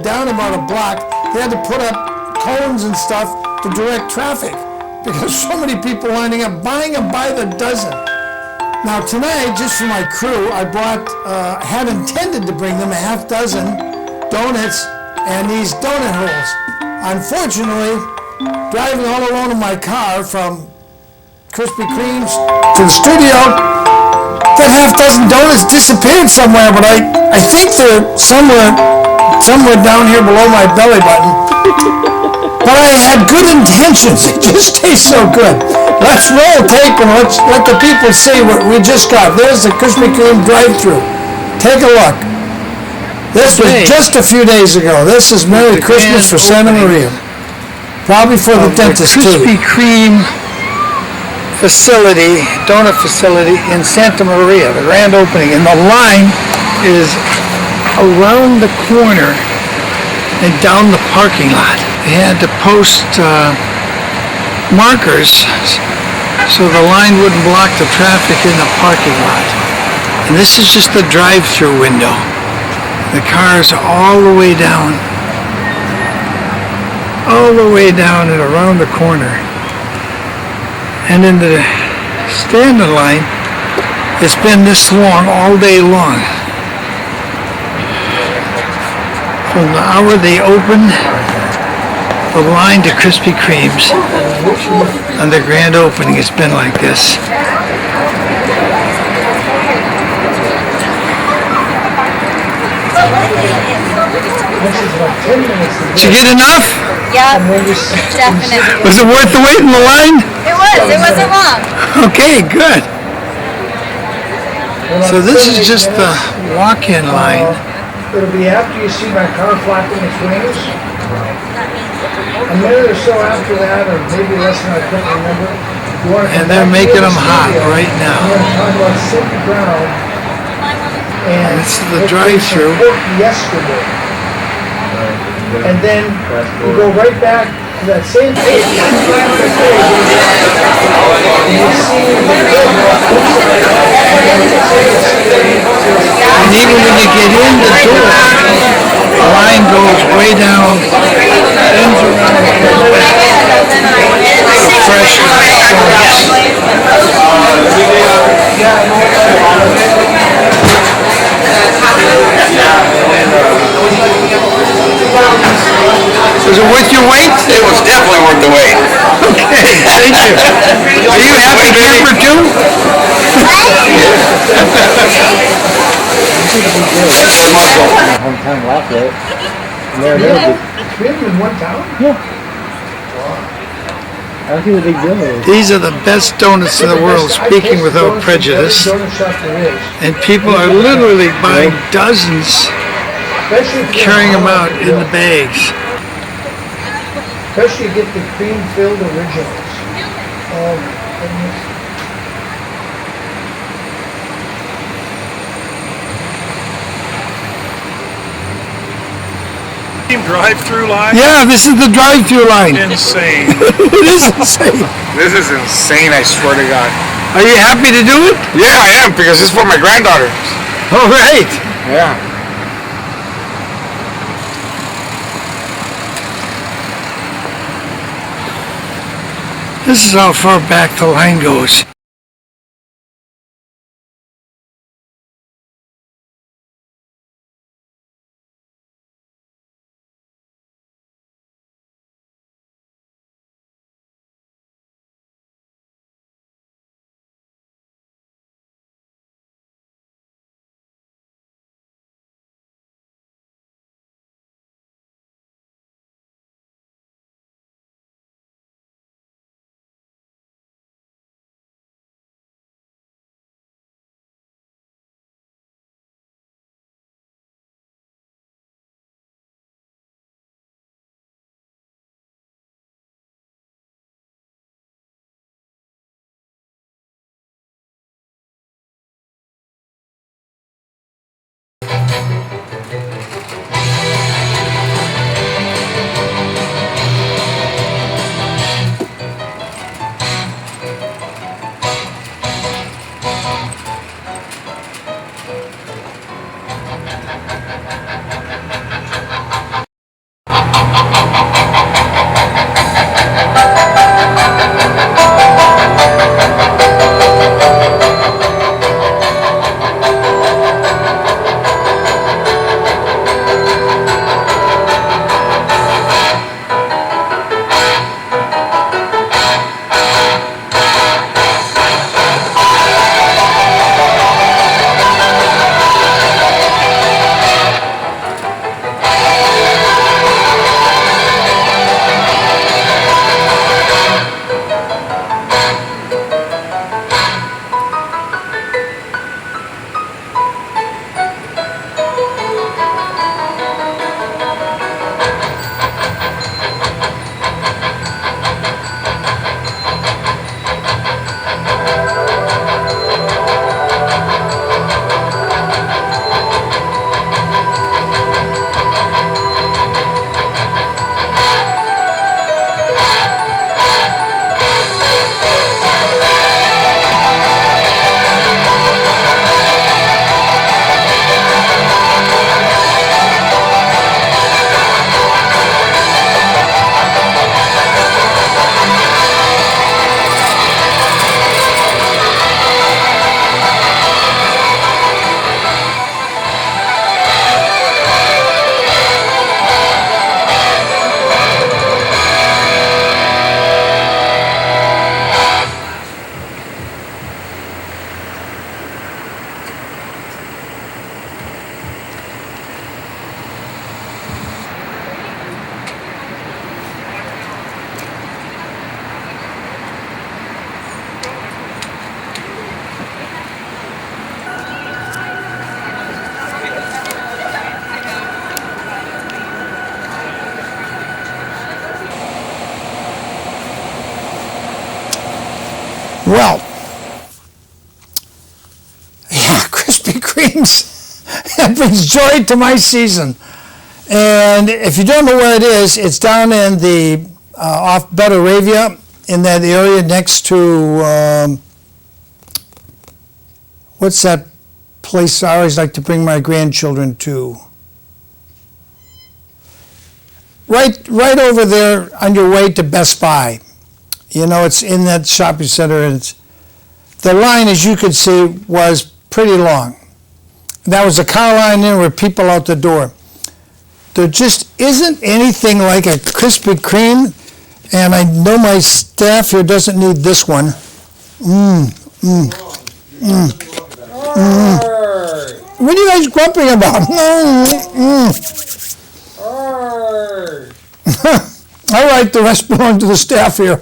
down about a block, they had to put up cones and stuff to direct traffic because so many people lining up, buying them by the dozen. Now tonight, just for my crew, I brought, had intended to bring them a half dozen donuts and these donut holes. Unfortunately, driving all alone in my car from Krispy Kreme's to the studio, that half dozen donuts disappeared somewhere, but I think they're somewhere down here below my belly button. But I had good intentions. It just tastes so good. Let's roll tape and let the people see what we just got. There's the Krispy Kreme drive-thru. Take a look. This was just a few days ago. This is Merry Christmas for Santa Maria. Probably for the dentist too. Krispy Kreme facility, donut facility in Santa Maria, the grand opening, and the line is around the corner and down the parking lot. They had to post markers so the line wouldn't block the traffic in the parking lot. And this is just the drive-through window. The cars are all the way down and around the corner. And in the standing line, it's been this long all day long. From the hour they open the line to Krispy Kreme's on the grand opening, it's been like this. Did you get enough? Yeah, definitely. Was it worth the wait in the line? It wasn't long. Okay, good. So this is just the walk-in line. It'll be after you see my car flapping its wings. A minute or so after that, or maybe less than I can't remember. And they're making them hot right now. And this is the drive-through. Yesterday. And then we go right back to that same page. And even when you get in the door, the line goes way down, ends around fresh Was it worth your wait? It was definitely worth the wait. Okay, thank you. Are you happy camper too? Hometown Lafayette. Three of them in one town? Yeah. I don't see what the big deal is. These are the best donuts in the world, speaking without prejudice. And people are literally buying dozens, carrying them out in the bags. Especially get the cream-filled originals. Oh my goodness. Drive-through line? Yeah, this is the drive-through line. Insane. It is insane. This is insane, I swear to God. Are you happy to do it? Yeah, I am, because it's for my granddaughter. All right. Yeah. This is how far back the line goes. Well, yeah, Krispy Kremes. That brings joy to my season. And if you don't know where it is, it's down in the off Betaravia, in that area next to what's that place I always like to bring my grandchildren to? Right over there on your way to Best Buy. You know, it's in that shopping center, and the line, as you could see, was pretty long. That was a car line, and there were people out the door. There just isn't anything like a Krispy Kreme, and I know my staff here doesn't need this one. What are you guys grumping about? All right, the rest belong to the staff here.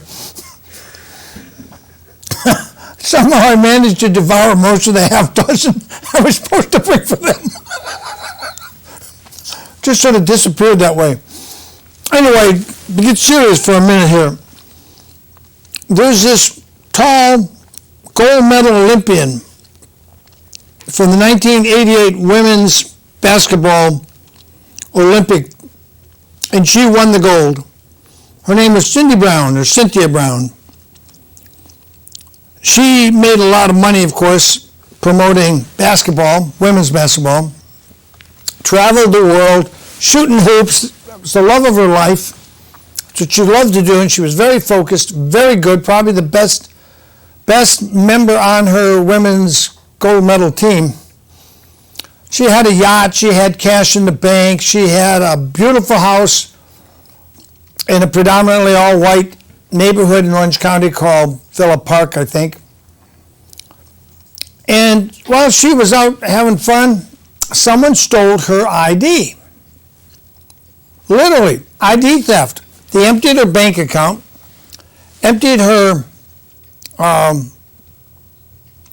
Somehow I managed to devour most of the half dozen I was supposed to bring for them. Just sort of disappeared that way. Anyway, to get serious for a minute here, there's this tall gold medal Olympian from the 1988 Women's Basketball Olympic, and she won the gold. Her name was Cynthia Brown. She made a lot of money, of course, promoting basketball, women's basketball. Traveled the world, shooting hoops. It was the love of her life. It's what she loved to do, and she was very focused, very good, probably the best member on her women's gold medal team. She had a yacht, she had cash in the bank, she had a beautiful house in a predominantly all-white neighborhood in Orange County called Villa Park, I think. And while she was out having fun, someone stole her ID. Literally, ID theft. They emptied her bank account, emptied her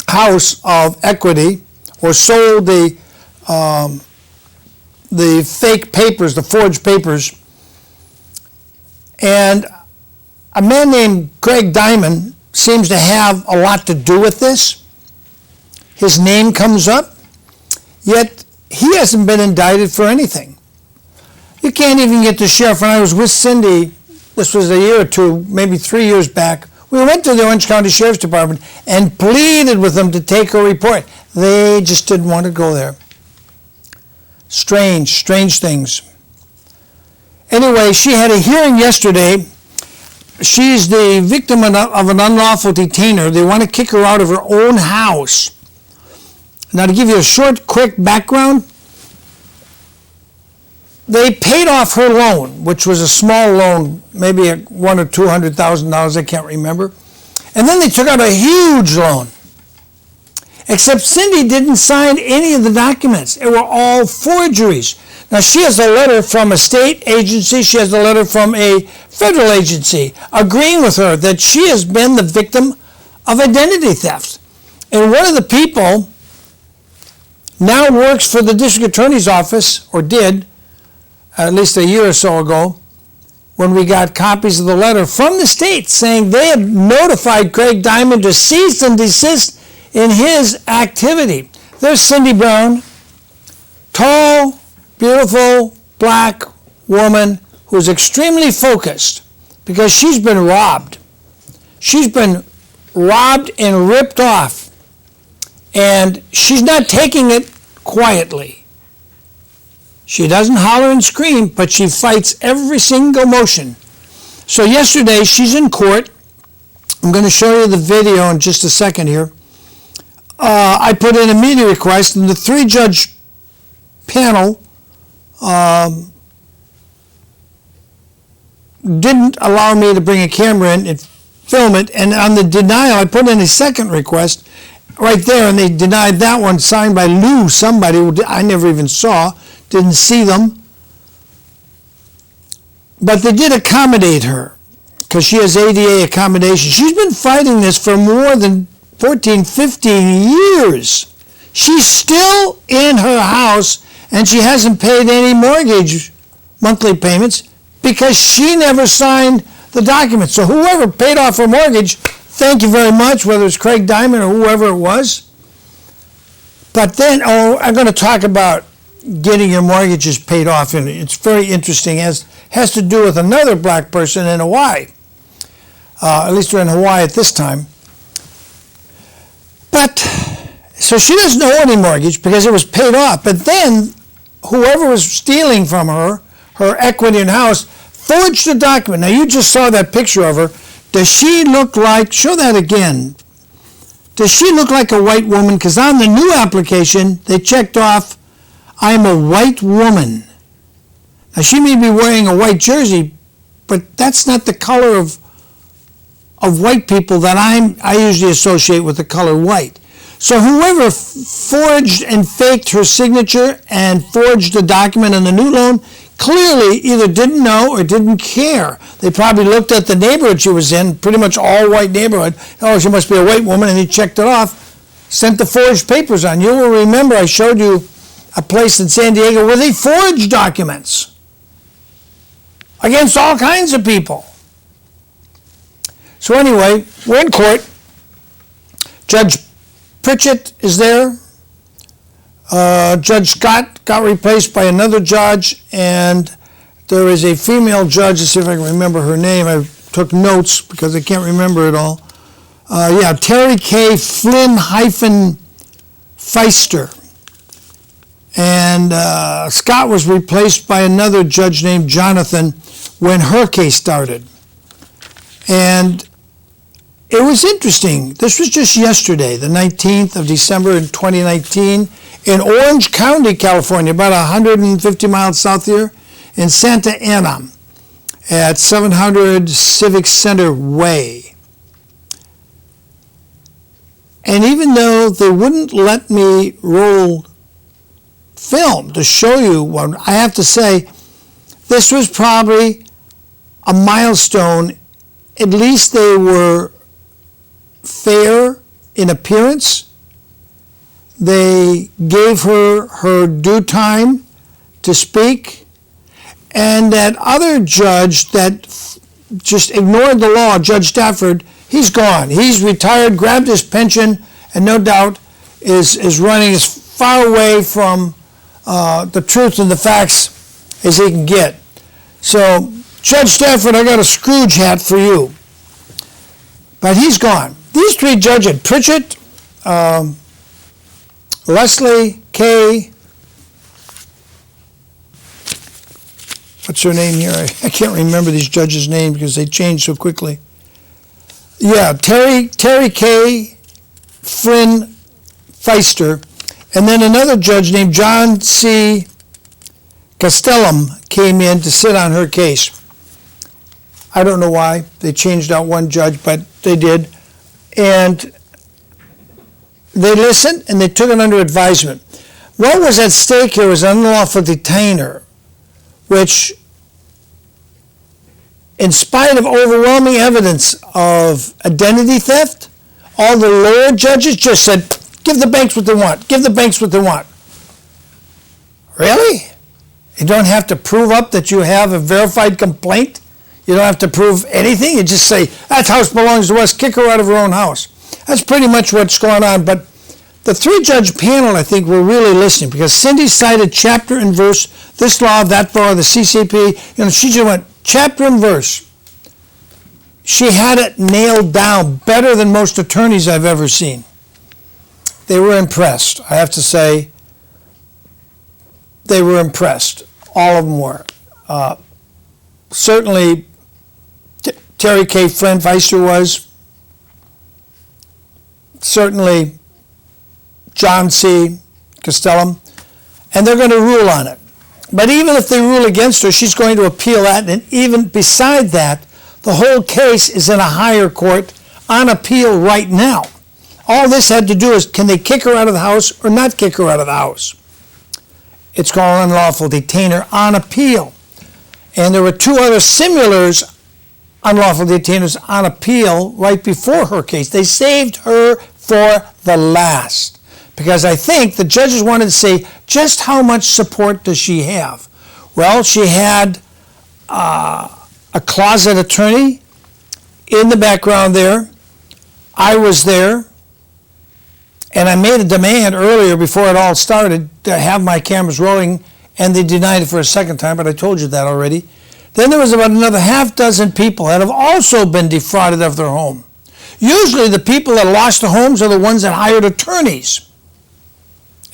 house of equity, or sold the fake papers, the forged papers. And a man named Greg Diamond seems to have a lot to do with this. His name comes up, yet he hasn't been indicted for anything. You can't even get the sheriff. When I was with Cindy, this was a year or two, maybe 3 years back, we went to the Orange County Sheriff's Department and pleaded with them to take her report. They just didn't want to go there. Strange things. Anyway, she had a hearing yesterday. She's the victim of an unlawful detainer. They want to kick her out of her own house. Now, to give you a short, quick background, they paid off her loan, which was a small loan, maybe $100,000 or $200,000, I can't remember. And then they took out a huge loan. Except Cindy didn't sign any of the documents. They were all forgeries. Now, she has a letter from a state agency. She has a letter from a federal agency agreeing with her that she has been the victim of identity theft. And one of the people now works for the district attorney's office, or did, at least a year or so ago, when we got copies of the letter from the state saying they had notified Greg Diamond to cease and desist in his activity. There's Cindy Brown, tall, beautiful, black woman who's extremely focused because she's been robbed. She's been robbed and ripped off. And she's not taking it quietly. She doesn't holler and scream, but she fights every single motion. So yesterday, she's in court. I'm going to show you the video in just a second here. I put in a media request, and the three-judge panel didn't allow me to bring a camera in and film it. And on the denial, I put in a second request right there, and they denied that one, signed by Lou, somebody who I never even saw, didn't see them. But they did accommodate her because she has ADA accommodation. She's been fighting this for more than 14, 15 years. She's still in her house, and she hasn't paid any mortgage monthly payments because she never signed the documents. So whoever paid off her mortgage thank you very much, whether it's Craig Diamond or whoever it was. But then, I'm going to talk about getting your mortgages paid off, and it's very interesting. It has to do with another black person in Hawaii. At least they're in Hawaii at this time. But, so she doesn't owe any mortgage because it was paid off. But then, whoever was stealing from her equity in house, forged a document. Now, you just saw that picture of her. Does she look like, show that again. Does she look like a white woman? Because on the new application, they checked off, I'm a white woman. Now, she may be wearing a white jersey, but that's not the color of white people that I usually associate with the color white. So whoever forged and faked her signature and forged the document on the new loan clearly either didn't know or didn't care. They probably looked at the neighborhood she was in, pretty much all white neighborhood. Oh, she must be a white woman, and he checked it off, sent the forged papers on. You will remember I showed you a place in San Diego where they forged documents against all kinds of people. So anyway, we're in court. Judge Pritchett is there. Judge Scott got replaced by another judge, and there is a female judge. Let's see if I can remember her name. I took notes because I can't remember it all. Terry K. Flynn-Feister. And Scott was replaced by another judge named Jonathan when her case started. And it was interesting. This was just yesterday, the 19th of December in 2019, in Orange County, California, about 150 miles south here, in Santa Ana, at 700 Civic Center Way. And even though they wouldn't let me roll film to show you what, I have to say, this was probably a milestone. At least they were fair in appearance. They gave her due time to speak. And that other judge that just ignored the law, Judge Stafford, he's gone. He's retired, grabbed his pension, and no doubt is running as far away from the truth and the facts as he can get. So, Judge Stafford, I got a Scrooge hat for you. But he's gone. These three judges, Pritchett, Leslie K. What's her name here? I can't remember these judges' names because they change so quickly. Yeah, Terry K. Flynn-Feister, and then another judge named John C. Castellum came in to sit on her case. I don't know why. They changed out one judge, but they did. And they listened, and they took it under advisement. What was at stake here was unlawful detainer, which, in spite of overwhelming evidence of identity theft, all the lower judges just said, give the banks what they want. Give the banks what they want. Really? You don't have to prove up that you have a verified complaint? You don't have to prove anything? You just say, that house belongs to us, kick her out of her own house. That's pretty much what's going on. But the three-judge panel, I think, were really listening because Cindy cited chapter and verse, this law, that law, the CCP. She just went chapter and verse. She had it nailed down better than most attorneys I've ever seen. They were impressed. I have to say, they were impressed. All of them were. Certainly, Terry K. Flynn-Feister was. Certainly, John C. Castellum. And they're going to rule on it. But even if they rule against her, she's going to appeal that. And even beside that, the whole case is in a higher court on appeal right now. All this had to do is, can they kick her out of the house or not kick her out of the house? It's called unlawful detainer on appeal. And there were two other similars, unlawful detainers on appeal right before her case. They saved her for the last. Because I think the judges wanted to say, just how much support does she have? Well, she had a closet attorney in the background there. I was there, and I made a demand earlier before it all started to have my cameras rolling, and they denied it for a second time, but I told you that already. Then there was about another half dozen people that have also been defrauded of their home. Usually the people that lost their homes are the ones that hired attorneys.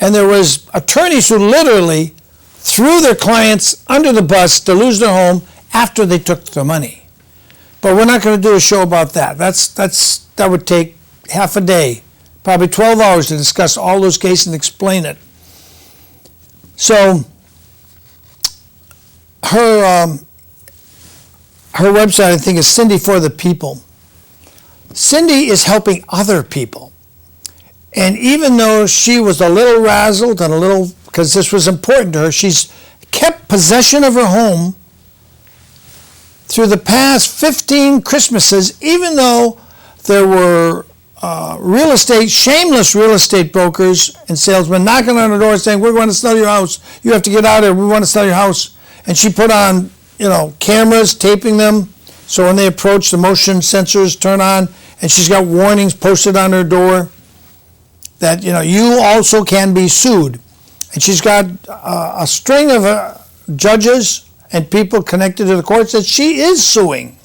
And there was attorneys who literally threw their clients under the bus to lose their home after they took the money. But we're not going to do a show about that. That would take half a day, probably 12 hours to discuss all those cases and explain it. So her website, I think, is Cindy for the People. Cindy is helping other people. And even though she was a little razzled and a little, because this was important to her, she's kept possession of her home through the past 15 Christmases, even though there were shameless real estate brokers and salesmen knocking on her door saying, we're going to sell your house. You have to get out of here. We want to sell your house. And she put on, cameras, taping them. So when they approach, the motion sensors turn on, and she's got warnings posted on her door that, you also can be sued. And she's got a string of judges and people connected to the courts that she is suing.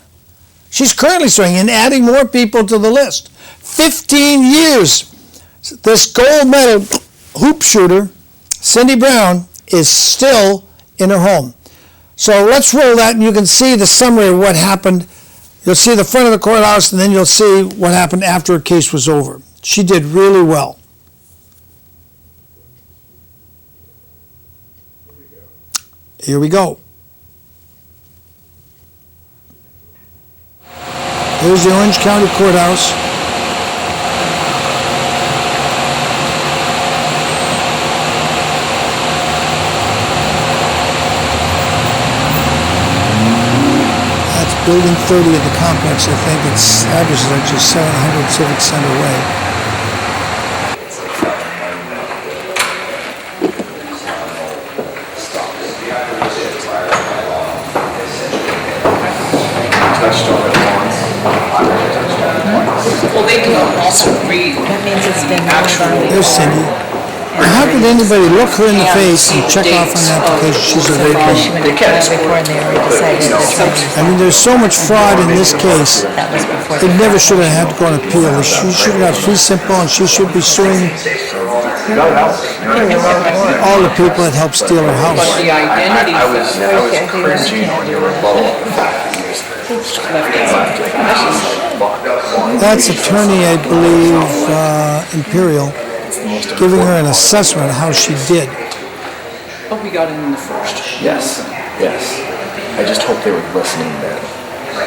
She's currently suing and adding more people to the list. 15 years. This gold medal hoop shooter, Cindy Brown, is still in her home. So let's roll that, and you can see the summary of what happened. You'll see the front of the courthouse, and then you'll see what happened after her case was over. She did really well. Here we go. There's the Orange County Courthouse. That's Building 30 of the complex, I think. It's averages like just 700 Civic Center Way. Well, they can also read. That means it's been There's Cindy. Now, how could anybody look her in the face and check off on an application she's a rapist? They already decided they're trying to. I mean, there's so much fraud in this case. That was before. It never should have had to go on appeal. She should have got fee simple, and she should be suing all the people that helped steal her house. But the identity I was cringing on your rebuttal. That's attorney, I believe, Imperial, giving her an assessment of how she did. Oh, we got it in the first. Yes. I just hope they were listening then. That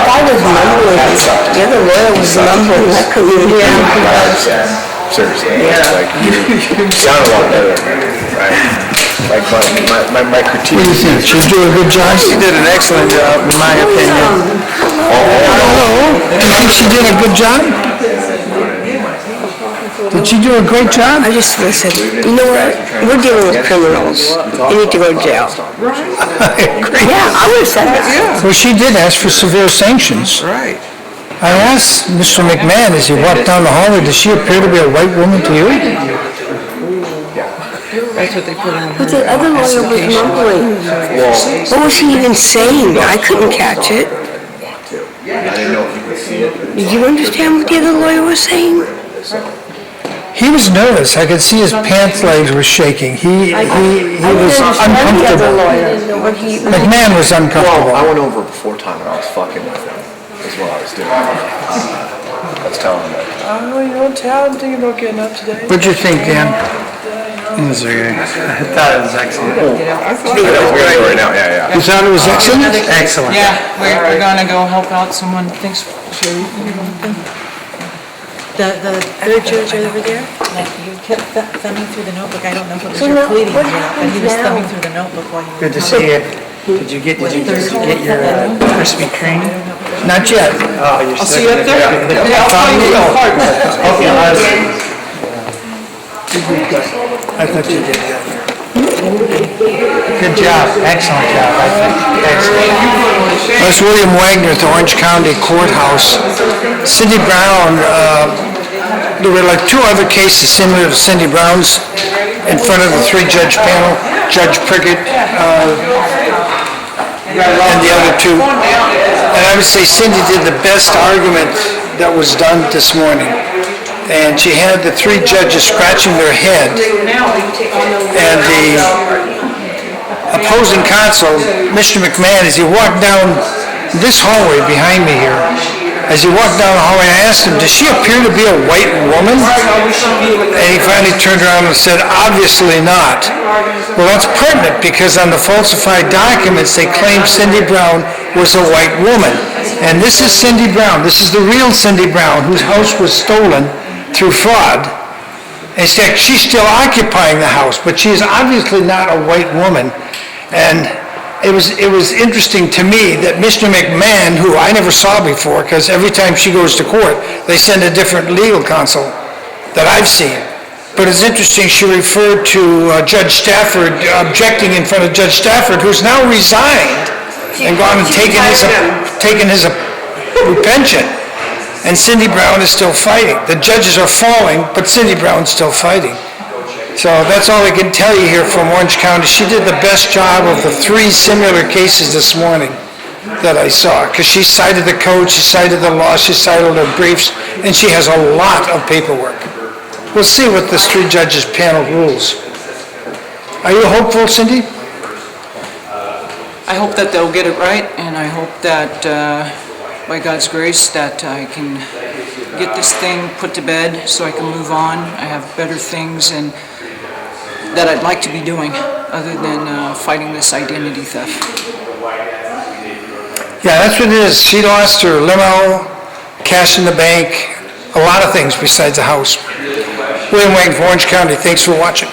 guy was mumbling. The other lawyer was mumbling. I couldn't hear him. Seriously. Like, you sound a lot better, right? Like my critique. What do you think? She did a good job? She did an excellent job, in my opinion. Hello? Do you think she did a good job? Did she do a great job? I just listen. You know what? We're dealing with criminals. You need to go to jail. Yeah, I would have said that. Yeah. Well, she did ask for severe sanctions. Right. I asked Mr. McMahon as he walked down the hallway, does she appear to be a white woman to you? That's what they put in. But the other lawyer was mumbling. What was he even saying? I couldn't catch it. Did you understand what the other lawyer was saying? He was nervous. I could see his pants legs were shaking. He was uncomfortable. McMahon was uncomfortable. Well, I went over before time and I was fucking with him. Is what I was doing. I was telling him. Oh, you don't tell. I'm thinking about getting up today. What'd you think, Dan? It was okay. I thought it was excellent. I thought We're gonna go right now, yeah. You thought it was excellent? Excellent. Yeah, we're gonna go help out someone. Thanks, Sherry. The third judge over there, like, you kept thumbing through the notebook. I don't know if it was your pleading or not, but he was thumbing through the notebook while you were. Good to see you. Did you get your Krispy Kreme? Not yet. I'll see you up there. Yeah, I'll find you. I thought you did. Good job, excellent job, I think, excellent. That's William Wagener at the Orange County Courthouse. Cindy Brown, there were like two other cases similar to Cindy Brown's in front of the three-judge panel, Judge Prickett, and the other two. And I would say Cindy did the best argument that was done this morning. And she had the three judges scratching their head, and the opposing counsel, Mr. McMahon, as he walked down this hallway behind me here, as he walked down the hallway, I asked him, does she appear to be a white woman? And he finally turned around and said, obviously not. Well, that's pertinent, because on the falsified documents, they claimed Cindy Brown was a white woman. And this is Cindy Brown. This is the real Cindy Brown, whose house was stolen through fraud. In fact, she's still occupying the house, but she is obviously not a white woman. And it was interesting to me that Mr. McMahon, who I never saw before, because every time she goes to court, they send a different legal counsel that I've seen. But it's interesting, she referred to Judge Stafford, objecting in front of Judge Stafford, who's now resigned and gone and taken his pension. And Cindy Brown is still fighting. The judges are falling, but Cindy Brown's still fighting. So that's all I can tell you here from Orange County. She did the best job of the three similar cases this morning that I saw, because she cited the code, she cited the law, she cited the briefs, and she has a lot of paperwork. We'll see what this three judges panel rules. Are you hopeful, Cindy? I hope that they'll get it right, and I hope that, by God's grace, that I can get this thing put to bed so I can move on. I have better things and that I'd like to be doing other than fighting this identity theft. Yeah, that's what it is. She lost her limo, cash in the bank, a lot of things besides a house. William Wayne for Orange County, thanks for watching.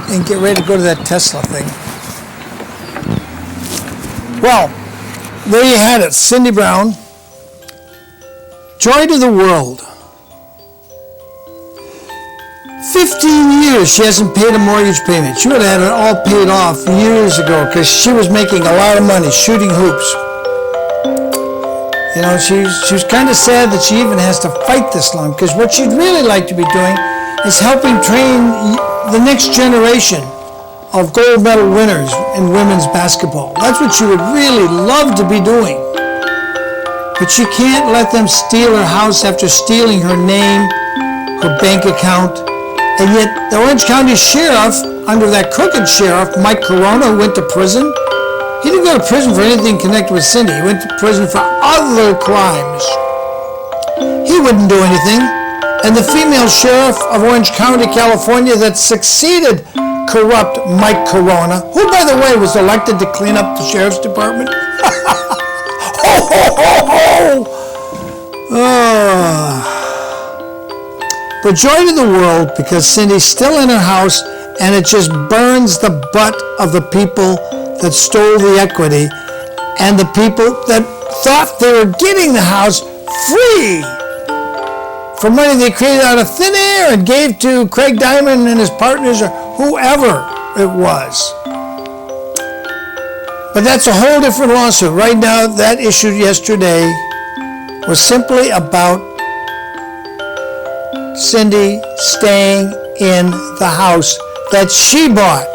And get ready to go to that Tesla thing. Well, there you had it, Cindy Brown. Joy to the world. 15 years she hasn't paid a mortgage payment. She would have had it all paid off years ago because she was making a lot of money shooting hoops. You know, she was kind of sad that she even has to fight this long, because what she'd really like to be doing is helping train the next generation of gold medal winners in women's basketball. That's what she would really love to be doing. But she can't let them steal her house after stealing her name, her bank account. And yet the Orange County Sheriff, under that crooked sheriff, Mike Corona, who went to prison, he didn't go to prison for anything connected with Cindy. He went to prison for other crimes. He wouldn't do anything. And the female sheriff of Orange County, California, that succeeded corrupt Mike Corona, who, by the way, was elected to clean up the sheriff's department. Ho, ho, ho, ho! But joy to the world, because Cindy's still in her house, and it just burns the butt of the people that stole the equity and the people that thought they were getting the house free for money they created out of thin air and gave to Craig Diamond and his partners or whoever it was. But that's a whole different lawsuit. Right now, that issue yesterday was simply about Cindy staying in the house that she bought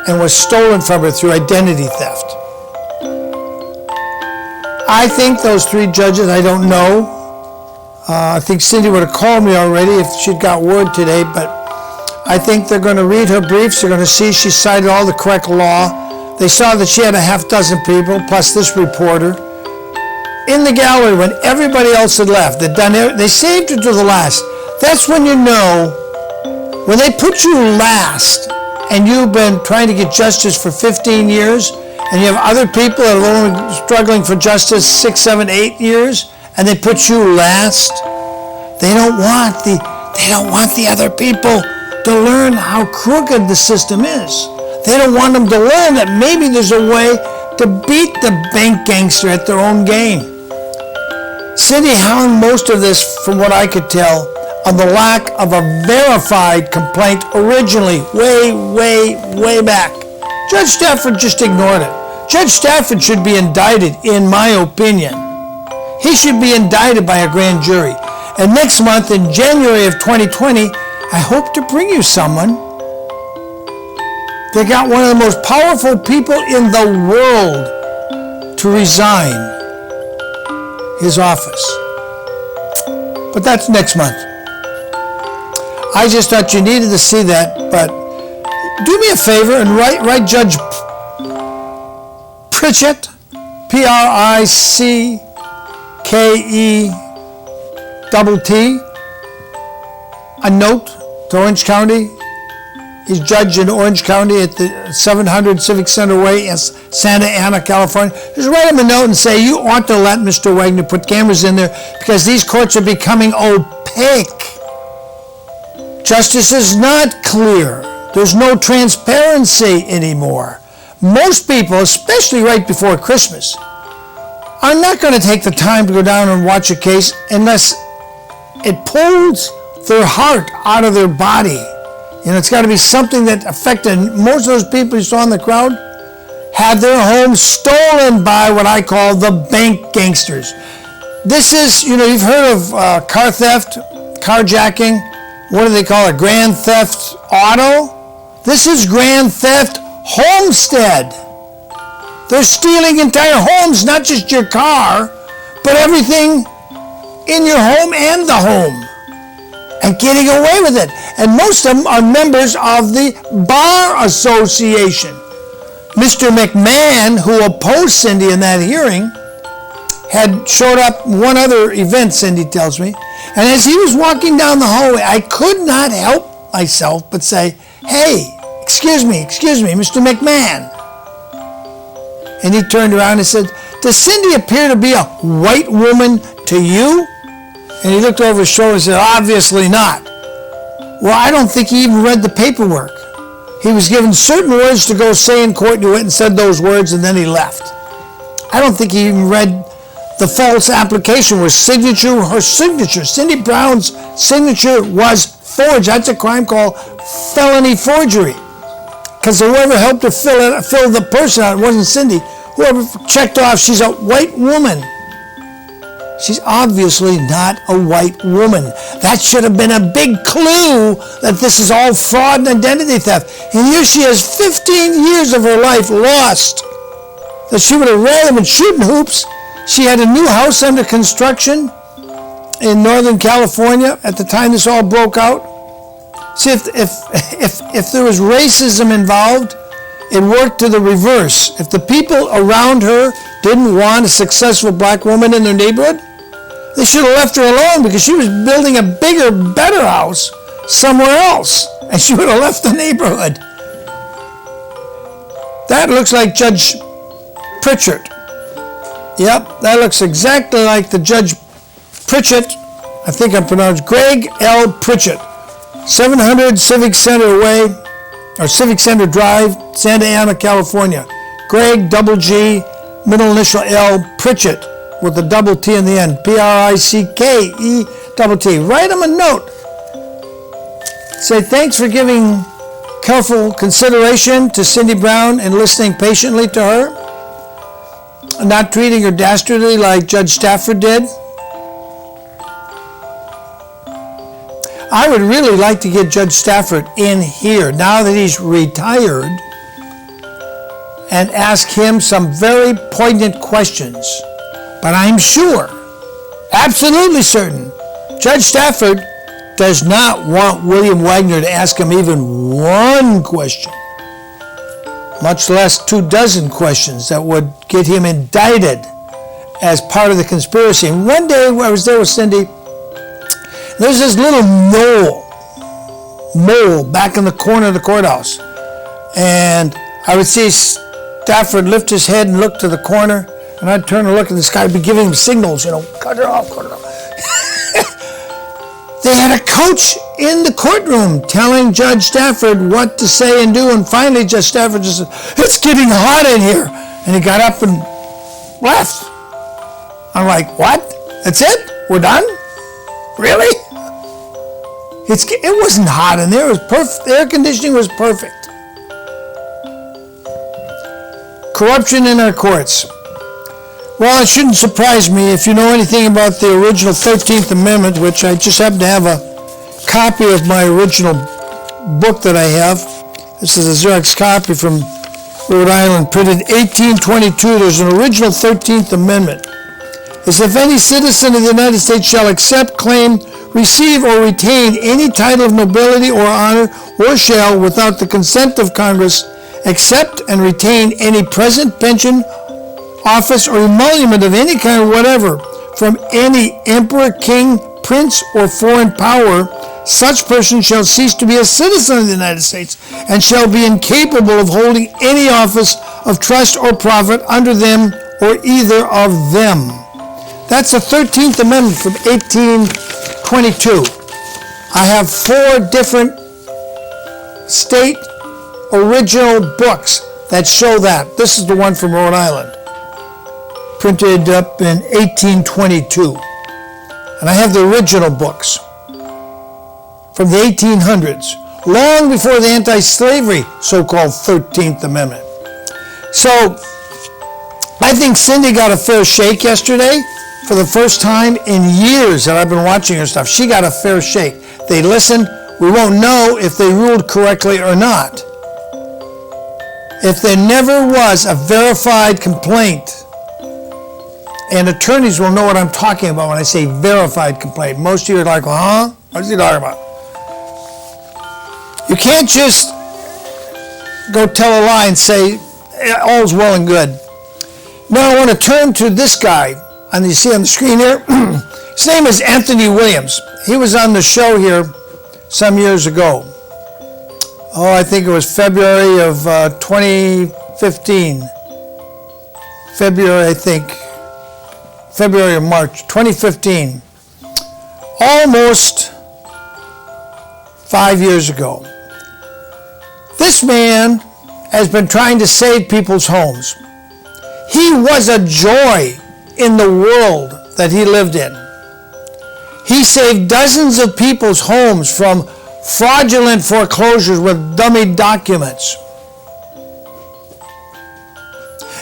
and was stolen from her through identity theft. I think those three judges, I don't know. I think Cindy would have called me already if she'd got word today, but I think they're going to read her briefs. They're going to see she cited all the correct law. They saw that she had a half dozen people, plus this reporter, in the gallery when everybody else had left. They saved her to the last. That's when you know, when they put you last, and you've been trying to get justice for 15 years, and you have other people that are only struggling for justice 6, 7, 8 years, and they put you last. They don't want the other people to learn how crooked the system is. They don't want them to learn that maybe there's a way to beat the bank gangster at their own game. Cindy hung most of this, from what I could tell, on the lack of a verified complaint originally, way back. Judge Stafford just ignored it. Judge Stafford should be indicted, in my opinion. He should be indicted by a grand jury. And next month, in January of 2020, I hope to bring you someone. They got one of the most powerful people in the world to resign his office. But that's next month. I just thought you needed to see that, but do me a favor and write Judge Pritchett, Prickeett, a note to Orange County. He's judge in Orange County at the 700 Civic Center Way in Santa Ana, California. Just write him a note and say, you ought to let Mr. Wagener put cameras in there because these courts are becoming opaque. Justice is not clear. There's no transparency anymore. Most people, especially right before Christmas, are not going to take the time to go down and watch a case unless it pulls their heart out of their body. You know, it's got to be something that affected. Most of those people you saw in the crowd had their homes stolen by what I call the bank gangsters. This is, you know, you've heard of car theft, carjacking. What do they call it? Grand theft auto? This is grand theft homestead. They're stealing entire homes, not just your car, but everything in your home and the home, and getting away with it. And most of them are members of the Bar Association. Mr. McMahon, who opposed Cindy in that hearing, had showed up one other event, Cindy tells me, and as he was walking down the hallway, I could not help myself but say, hey, excuse me, Mr. McMahon. And he turned around and said, does Cindy appear to be a white woman to you? And he looked over his shoulder and said, obviously not. Well, I don't think he even read the paperwork. He was given certain words to go say in court, and he went and said those words, and then he left. I don't think he even read the false application where her signature, Cindy Brown's signature was forged. That's a crime called felony forgery. Because whoever helped her fill the person out, it wasn't Cindy. Whoever checked off, she's a white woman. She's obviously not a white woman. That should have been a big clue that this is all fraud and identity theft. And here she has 15 years of her life lost. That she would have rather been shooting hoops. She had a new house under construction in Northern California at the time this all broke out. See, if there was racism involved, it worked to the reverse. If the people around her didn't want a successful black woman in their neighborhood, they should have left her alone because she was building a bigger, better house somewhere else, and she would have left the neighborhood. That looks like Judge Pritchett. Yep, that looks exactly like the Judge Pritchett. I think I'm pronounced Greg L. Pritchett. 700 Civic Center Way, or Civic Center Drive, Santa Ana, California. Greg, double G, middle initial L, Pritchett, with a double T in the end. P-R-I-C-K-E-T-T. Write him a note. Say thanks for giving careful consideration to Cindy Brown and listening patiently to her. Not treating her dastardly like Judge Stafford did. I would really like to get Judge Stafford in here now that he's retired and ask him some very poignant questions. But I'm sure, absolutely certain, Judge Stafford does not want Willaim Wagener to ask him even one question, much less 24 questions that would get him indicted as part of the conspiracy. And one day I was there with Cindy, there's this little mole back in the corner of the courthouse. And I would see Stafford lift his head and look to the corner, and I'd turn and look, and this guy would be giving him signals, you know, cut it off. They had a coach in the courtroom telling Judge Stafford what to say and do, and finally Judge Stafford just said, it's getting hot in here. And he got up and left. I'm like, what? That's it? We're done? Really? It wasn't hot in there. It was perfect. The air conditioning was perfect. Corruption in our courts. Well, it shouldn't surprise me if you know anything about the original 13th Amendment, which I just happen to have a copy of my original book that I have. This is a Xerox copy from Rhode Island, printed 1822. There's an original 13th Amendment. As if any citizen of the United States shall accept, claim, receive, or retain any title of nobility or honor, or shall, without the consent of Congress, accept and retain any present pension, office, or emolument of any kind whatever from any emperor, king, prince, or foreign power, such person shall cease to be a citizen of the United States and shall be incapable of holding any office of trust or profit under them or either of them. That's the 13th Amendment from 1822. I have 4 different state original books that show that. This is the one from Rhode Island, printed up in 1822. And I have the original books from the 1800s, long before the anti-slavery so-called 13th Amendment. So, I think Cindy got a fair shake yesterday. For the first time in years that I've been watching her stuff, she got a fair shake. They listened. We won't know if they ruled correctly or not. If there never was a verified complaint, and attorneys will know what I'm talking about when I say verified complaint. Most of you are like, huh? What's he talking about? You can't just go tell a lie and say, all's well and good. Now I want to turn to this guy, and you see on the screen here. His name is Anthony Williams. He was on the show here some years ago. Oh, I think it was February of 2015. February or March 2015. Almost 5 years ago. This man has been trying to save people's homes. He was a joy in the world that he lived in. He saved dozens of people's homes from fraudulent foreclosures with dummy documents.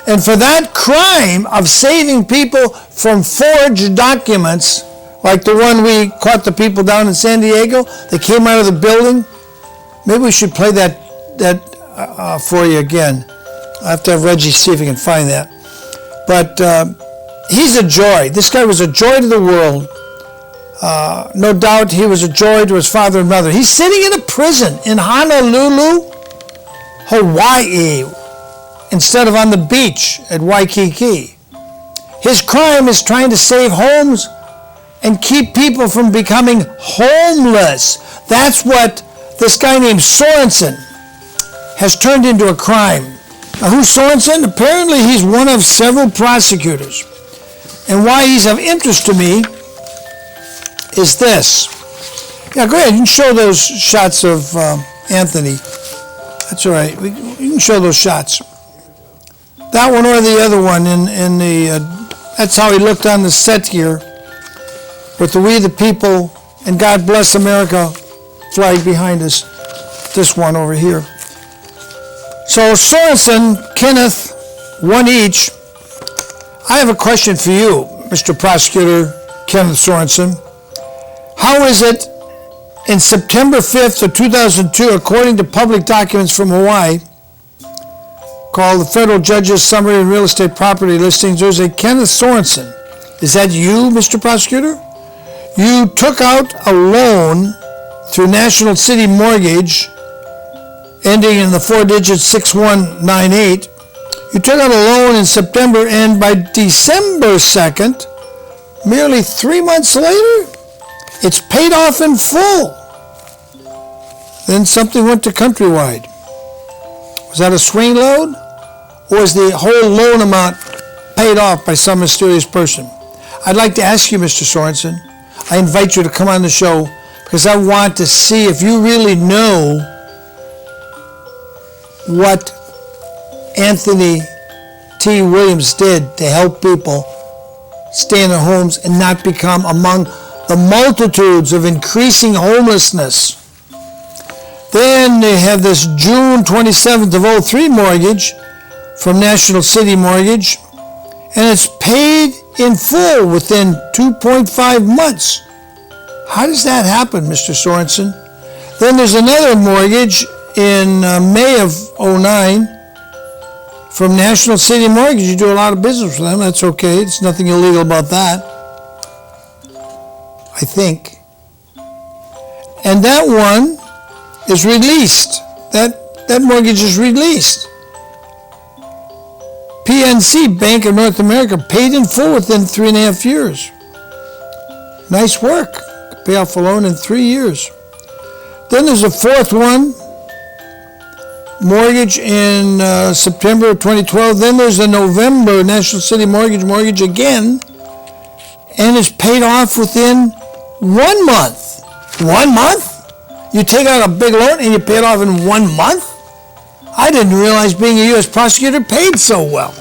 And for that crime of saving people from forged documents, like the one we caught the people down in San Diego, they came out of the building. Maybe we should play that for you again. I have to have Reggie see if he can find that. But he's a joy. This guy was a joy to the world. No doubt he was a joy to his father and mother. He's sitting in a prison in Honolulu, Hawaii, instead of on the beach at Waikiki. His crime is trying to save homes and keep people from becoming homeless. That's what this guy named Sorensen has turned into a crime. Now, who's Sorensen? Apparently he's one of several prosecutors. And why he's of interest to me is this. Yeah, go ahead. You can show those shots of Anthony. That's all right. You can show those shots. That one or the other one in the. That's how he looked on the set here, with the "We the People" and "God Bless America" flag behind us. This one over here. So Sorensen, Kenneth, one each. I have a question for you, Mr. Prosecutor Kenneth Sorensen. How is it in September 5th of 2002, according to public documents from Hawaii, called the Federal Judge's Summary and Real Estate Property Listings, there's a Kenneth Sorensen. Is that you, Mr. Prosecutor? You took out a loan through National City Mortgage, ending in the 4 digits 6198. You took out a loan in September, and by December 2nd, merely 3 months later, it's paid off in full. Then something went to Countrywide. Was that a swing loan? Or was the whole loan amount paid off by some mysterious person? I'd like to ask you, Mr. Sorensen, I invite you to come on the show because I want to see if you really know what Anthony T. Williams did to help people stay in their homes and not become among the multitudes of increasing homelessness. Then they have this June 27th of 03 mortgage from National City Mortgage, and it's paid in full within 2.5 months. How does that happen, Mr. Sorensen? Then there's another mortgage in May of 09 from National City Mortgage. You do a lot of business with them. That's okay. There's nothing illegal about that, I think. And that one is released. That mortgage is released. PNC, Bank of North America, paid in full within 3.5 years. Nice work. Pay off a loan in 3 years. Then there's a fourth one, mortgage in September of 2012. Then there's a November National City mortgage again, and it's paid off within 1 month. 1 month? You take out a big loan and you pay it off in 1 month? I didn't realize being a U.S. prosecutor paid so well.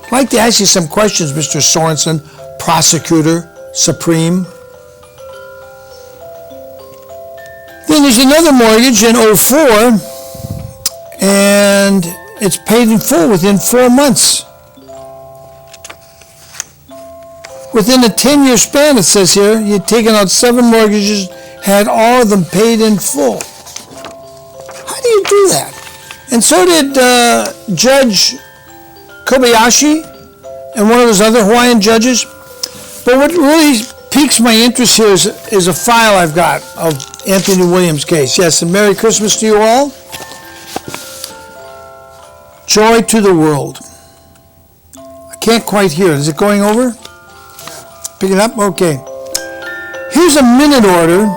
I'd like to ask you some questions, Mr. Sorensen, Prosecutor Supreme. Then there's another mortgage in 04, and it's paid in full within 4 months. Within a 10-year span, it says here, you'd taken out 7 mortgages, had all of them paid in full. How do you do that? And so did Judge Kobayashi and one of those other Hawaiian judges. But what really piques my interest here is a file I've got of Anthony Williams' case. Yes, and Merry Christmas to you all. Joy to the world. I can't quite hear it. Is it going over? Pick it up? Okay. Here's a minute order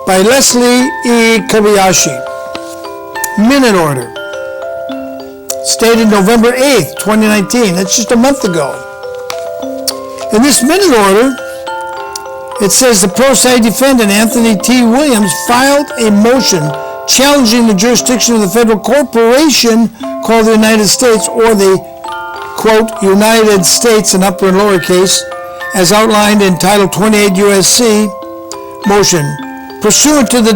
by Leslie E. Kobayashi. Minute order. Stated November 8th, 2019. That's just a month ago. In this minute order, it says the pro se defendant Anthony T. Williams filed a motion challenging the jurisdiction of the federal corporation called the United States, or the, quote, United States in upper and lowercase, as outlined in Title 28 U.S.C. motion, pursuant to the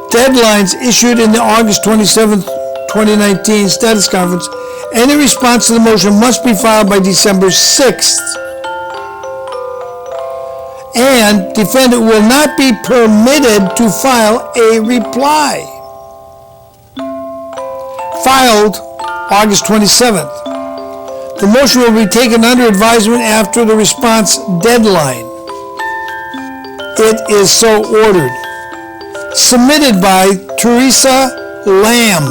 deadlines issued in the August 27, 2019 status conference. Any response to the motion must be filed by December 6th. And defendant will not be permitted to file a reply. Filed August 27th. The motion will be taken under advisement after the response deadline. It is so ordered. Submitted by Teresa Lamb,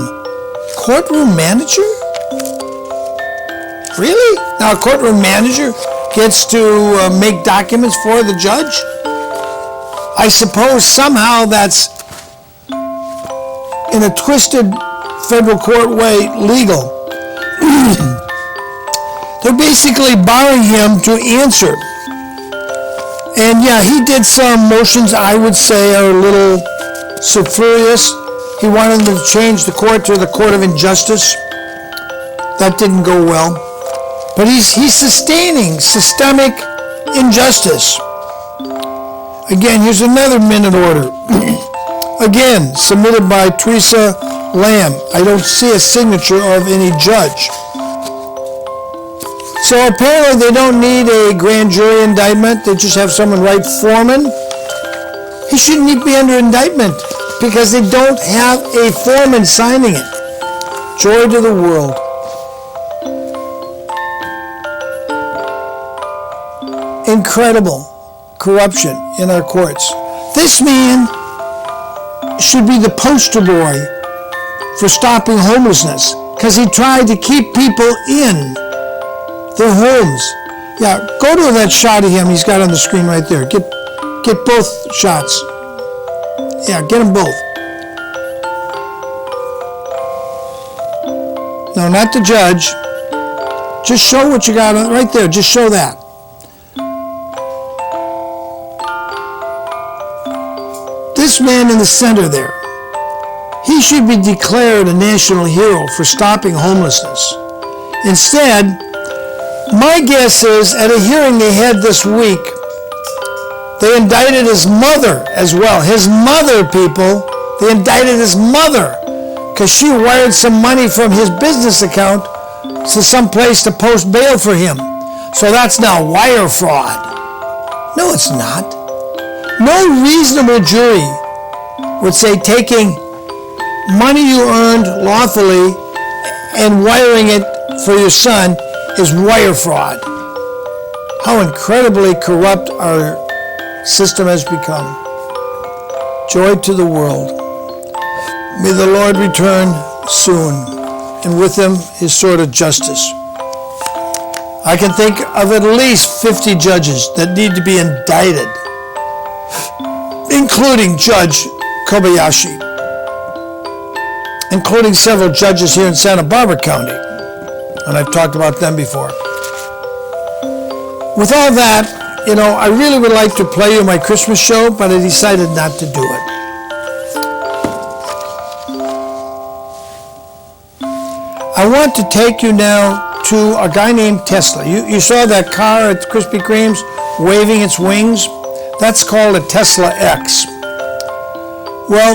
courtroom manager? Really? Now a courtroom manager gets to make documents for the judge? I suppose somehow that's, in a twisted federal court way, legal. They're basically barring him to answer. And yeah, he did some motions I would say are a little sulfurious. He wanted them to change the court to the Court of Injustice. That didn't go well. But he's sustaining systemic injustice. Again, here's another minute order. Again, submitted by Teresa Lamb. I don't see a signature of any judge. So apparently they don't need a grand jury indictment. They just have someone write foreman. He shouldn't even be under indictment because they don't have a foreman signing it. Joy to the world. Incredible corruption in our courts. This man should be the poster boy for stopping homelessness because he tried to keep people in their homes. Yeah, go to that shot of him he's got on the screen right there. Get both shots. Yeah, get them both. No, not the judge. Just show what you got right there. Just show that. This man in the center there, he should be declared a national hero for stopping homelessness. Instead, my guess is at a hearing they had this week, they indicted his mother as well. His mother, people, they indicted his mother because she wired some money from his business account to some place to post bail for him. So that's now wire fraud. No, it's not. No reasonable jury would say taking money you earned lawfully and wiring it for your son is wire fraud. How incredibly corrupt our system has become. Joy to the world. May the Lord return soon, and with him his sword of justice. I can think of at least 50 judges that need to be indicted, including Judge Kobayashi, including several judges here in Santa Barbara County, and I've talked about them before. With all that, I really would like to play you my Christmas show, but I decided not to do it. I want to take you now to a guy named Tesla. You saw that car at Krispy Kreme's waving its wings? That's called a Tesla X. Well,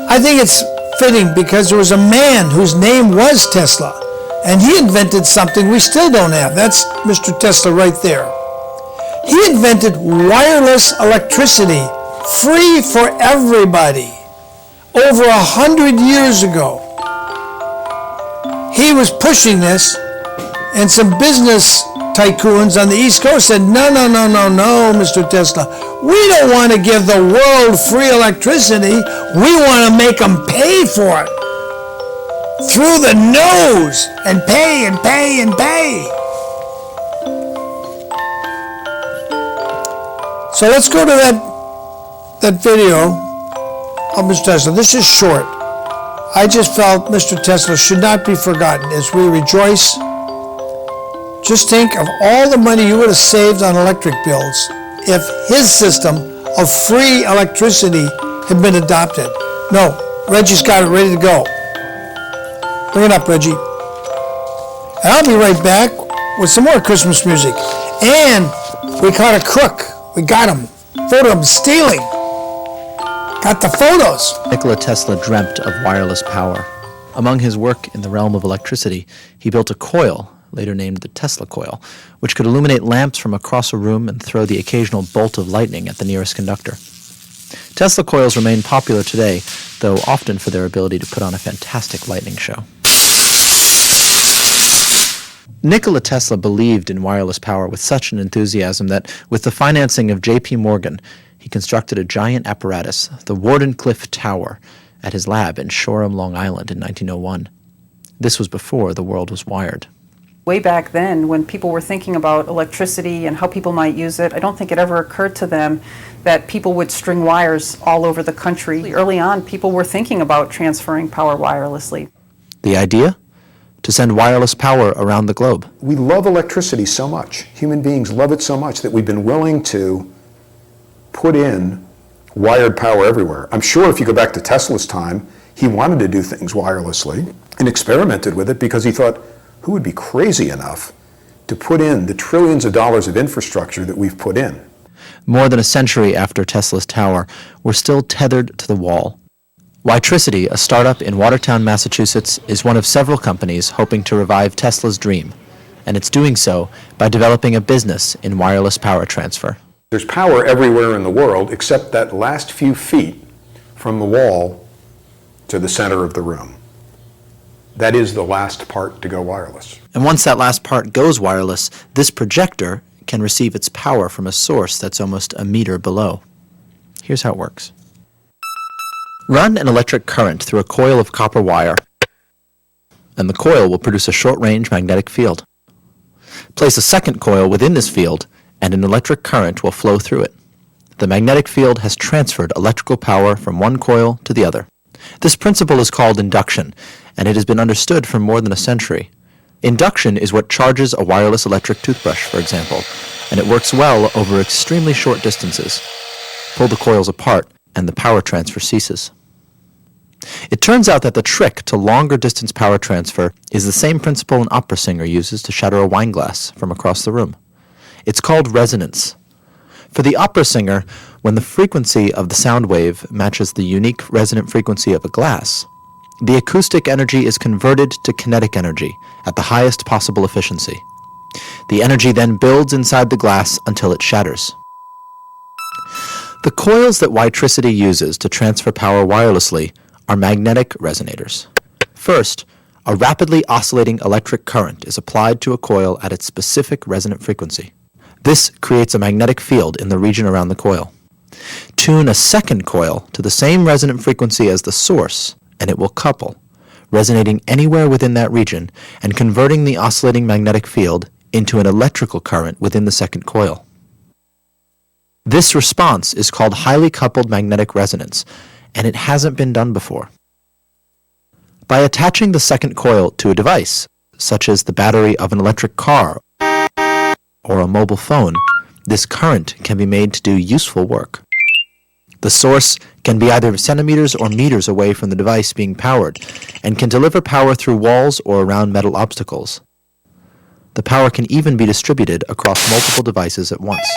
I think it's fitting because there was a man whose name was Tesla, and he invented something we still don't have. That's Mr. Tesla right there. He invented wireless electricity, free for everybody, over 100 years ago. He was pushing this, and some business tycoons on the East Coast said, no, Mr. Tesla. We don't want to give the world free electricity. We want to make them pay for it. Through the nose, and pay and pay and pay. So let's go to that video of Mr. Tesla. This is short. I just felt Mr. Tesla should not be forgotten as we rejoice. Just think of all the money you would have saved on electric bills if his system of free electricity had been adopted. No, Reggie's got it ready to go. Bring it up, Reggie. And I'll be right back with some more Christmas music. And we caught a crook. We got him. Photo of him stealing. Got the photos. Nikola Tesla dreamt of wireless power. Among his work in the realm of electricity, he built a coil, later named the Tesla coil, which could illuminate lamps from across a room and throw the occasional bolt of lightning at the nearest conductor. Tesla coils remain popular today, though often for their ability to put on a fantastic lightning show. Nikola Tesla believed in wireless power with such an enthusiasm that, with the financing of J.P. Morgan, he constructed a giant apparatus, the Wardenclyffe Tower, at his lab in Shoreham, Long Island in 1901. This was before the world was wired. Way back then, when people were thinking about electricity and how people might use it, I don't think it ever occurred to them that people would string wires all over the country. Early on, people were thinking about transferring power wirelessly. The idea? To send wireless power around the globe. We love electricity so much. Human beings love it so much that we've been willing to put in wired power everywhere. I'm sure if you go back to Tesla's time, he wanted to do things wirelessly and experimented with it because he thought, who would be crazy enough to put in the trillions of dollars of infrastructure that we've put in? More than a century after Tesla's tower, we're still tethered to the wall. Witricity, a startup in Watertown, Massachusetts, is one of several companies hoping to revive Tesla's dream, and it's doing so by developing a business in wireless power transfer. There's power everywhere in the world except that last few feet from the wall to the center of the room. That is the last part to go wireless. And once that last part goes wireless, this projector can receive its power from a source that's almost a meter below. Here's how it works. Run an electric current through a coil of copper wire, and the coil will produce a short-range magnetic field. Place a second coil within this field, and an electric current will flow through it. The magnetic field has transferred electrical power from one coil to the other. This principle is called induction, and it has been understood for more than a century. Induction is what charges a wireless electric toothbrush, for example, and it works well over extremely short distances. Pull the coils apart, and the power transfer ceases. It turns out that the trick to longer distance power transfer is the same principle an opera singer uses to shatter a wine glass from across the room. It's called resonance. For the opera singer, when the frequency of the sound wave matches the unique resonant frequency of a glass, the acoustic energy is converted to kinetic energy at the highest possible efficiency. The energy then builds inside the glass until it shatters. The coils that Witricity uses to transfer power wirelessly are magnetic resonators. First, a rapidly oscillating electric current is applied to a coil at its specific resonant frequency. This creates a magnetic field in the region around the coil. Tune a second coil to the same resonant frequency as the source, and it will couple, resonating anywhere within that region and converting the oscillating magnetic field into an electrical current within the second coil. This response is called highly coupled magnetic resonance, and it hasn't been done before. By attaching the second coil to a device, such as the battery of an electric car or a mobile phone, this current can be made to do useful work. The source can be either centimeters or meters away from the device being powered and can deliver power through walls or around metal obstacles. The power can even be distributed across multiple devices at once.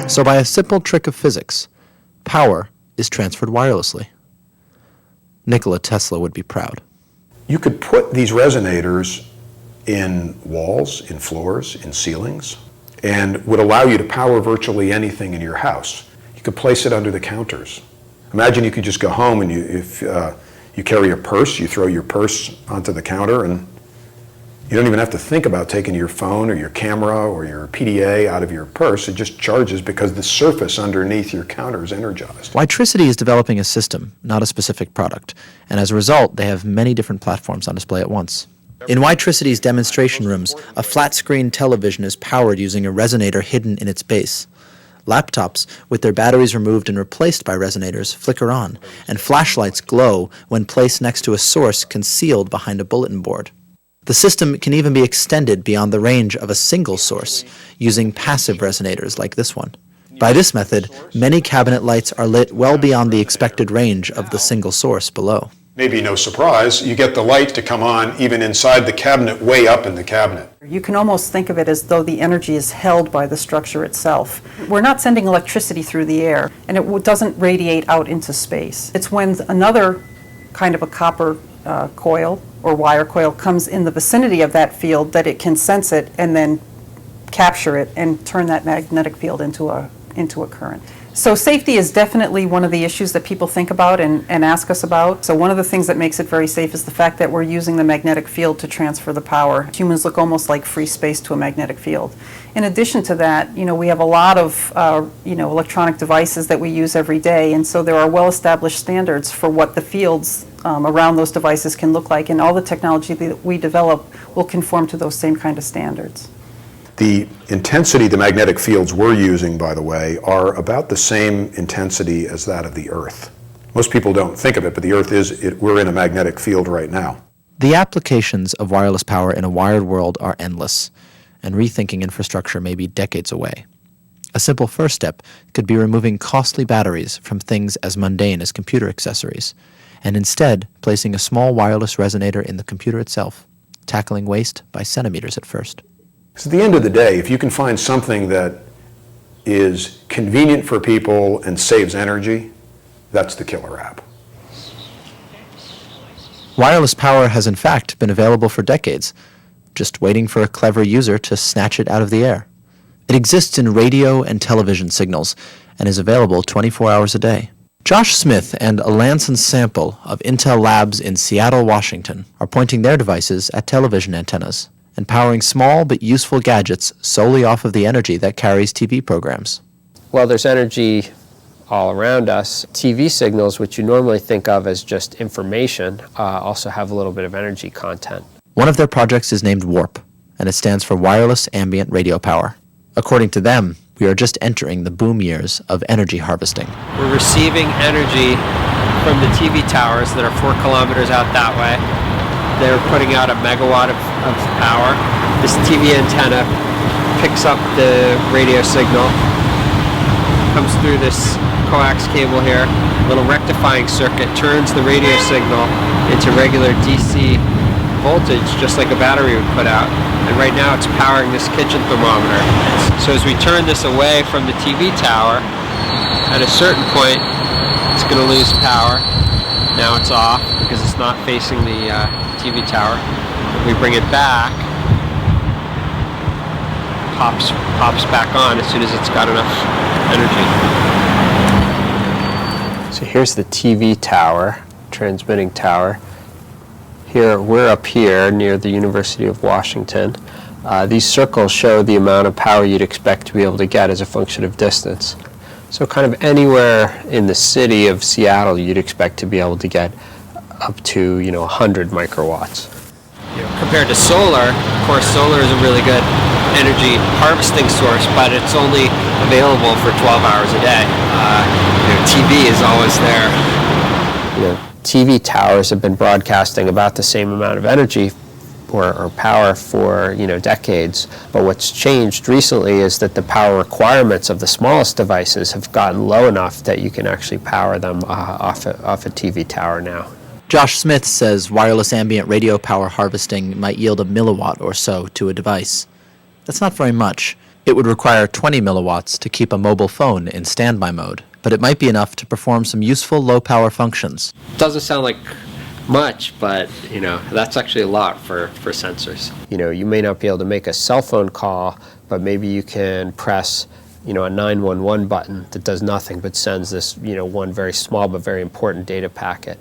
So by a simple trick of physics, power is transferred wirelessly. Nikola Tesla would be proud. You could put these resonators in walls, in floors, in ceilings, and would allow you to power virtually anything in your house. You could place it under the counters. Imagine you could just go home and if you carry a purse, you throw your purse onto the counter and you don't even have to think about taking your phone or your camera or your PDA out of your purse. It just charges because the surface underneath your counter is energized. Witricity is developing a system, not a specific product, and as a result, they have many different platforms on display at once. In Witricity's demonstration rooms, a flat-screen television is powered using a resonator hidden in its base. Laptops, with their batteries removed and replaced by resonators, flicker on, and flashlights glow when placed next to a source concealed behind a bulletin board. The system can even be extended beyond the range of a single source, using passive resonators like this one. By this method, many cabinet lights are lit well beyond the expected range of the single source below. Maybe no surprise, you get the light to come on even inside the cabinet, way up in the cabinet. You can almost think of it as though the energy is held by the structure itself. We're not sending electricity through the air, and it doesn't radiate out into space. It's when another kind of a copper coil or wire coil comes in the vicinity of that field that it can sense it and then capture it and turn that magnetic field into a current. So safety is definitely one of the issues that people think about and ask us about. So one of the things that makes it very safe is the fact that we're using the magnetic field to transfer the power. Humans look almost like free space to a magnetic field. In addition to that, we have a lot of electronic devices that we use every day, and so there are well-established standards for what the fields around those devices can look like, and all the technology that we develop will conform to those same kind of standards. The intensity the magnetic fields we're using, by the way, are about the same intensity as that of the Earth. Most people don't think of it, but the Earth we're in a magnetic field right now. The applications of wireless power in a wired world are endless, and rethinking infrastructure may be decades away. A simple first step could be removing costly batteries from things as mundane as computer accessories, and instead placing a small wireless resonator in the computer itself, tackling waste by centimeters at first. Because at the end of the day, if you can find something that is convenient for people and saves energy, that's the killer app. Wireless power has in fact been available for decades, just waiting for a clever user to snatch it out of the air. It exists in radio and television signals and is available 24 hours a day. Josh Smith and a Lanson sample of Intel Labs in Seattle, Washington, are pointing their devices at television antennas and powering small but useful gadgets solely off of the energy that carries TV programs. Well, there's energy all around us. TV signals, which you normally think of as just information, also have a little bit of energy content. One of their projects is named WARP, and it stands for Wireless Ambient Radio Power. According to them, we are just entering the boom years of energy harvesting. We're receiving energy from the TV towers that are 4 kilometers out that way. They're putting out a megawatt of power. This TV antenna picks up the radio signal, comes through this coax cable here, little rectifying circuit, turns the radio signal into regular DC voltage, just like a battery would put out. And right now it's powering this kitchen thermometer. So as we turn this away from the TV tower, at a certain point, it's going to lose power. Now it's off because it's not facing the TV tower. We bring it back, pops back on as soon as it's got enough energy. So here's the TV tower, transmitting tower. Here, we're up here near the University of Washington. These circles show the amount of power you'd expect to be able to get as a function of distance. So kind of anywhere in the city of Seattle, you'd expect to be able to get up to 100 microwatts. Compared to solar, of course, solar is a really good energy harvesting source, but it's only available for 12 hours a day. TV is always there. TV towers have been broadcasting about the same amount of energy or power for decades, but what's changed recently is that the power requirements of the smallest devices have gotten low enough that you can actually power them off a TV tower now. Josh Smith says wireless ambient radio power harvesting might yield a milliwatt or so to a device. That's not very much. It would require 20 milliwatts to keep a mobile phone in standby mode, but it might be enough to perform some useful low-power functions. Doesn't sound like much, but that's actually a lot for sensors. You may not be able to make a cell phone call, but maybe you can press a 911 button that does nothing but sends this one very small but very important data packet.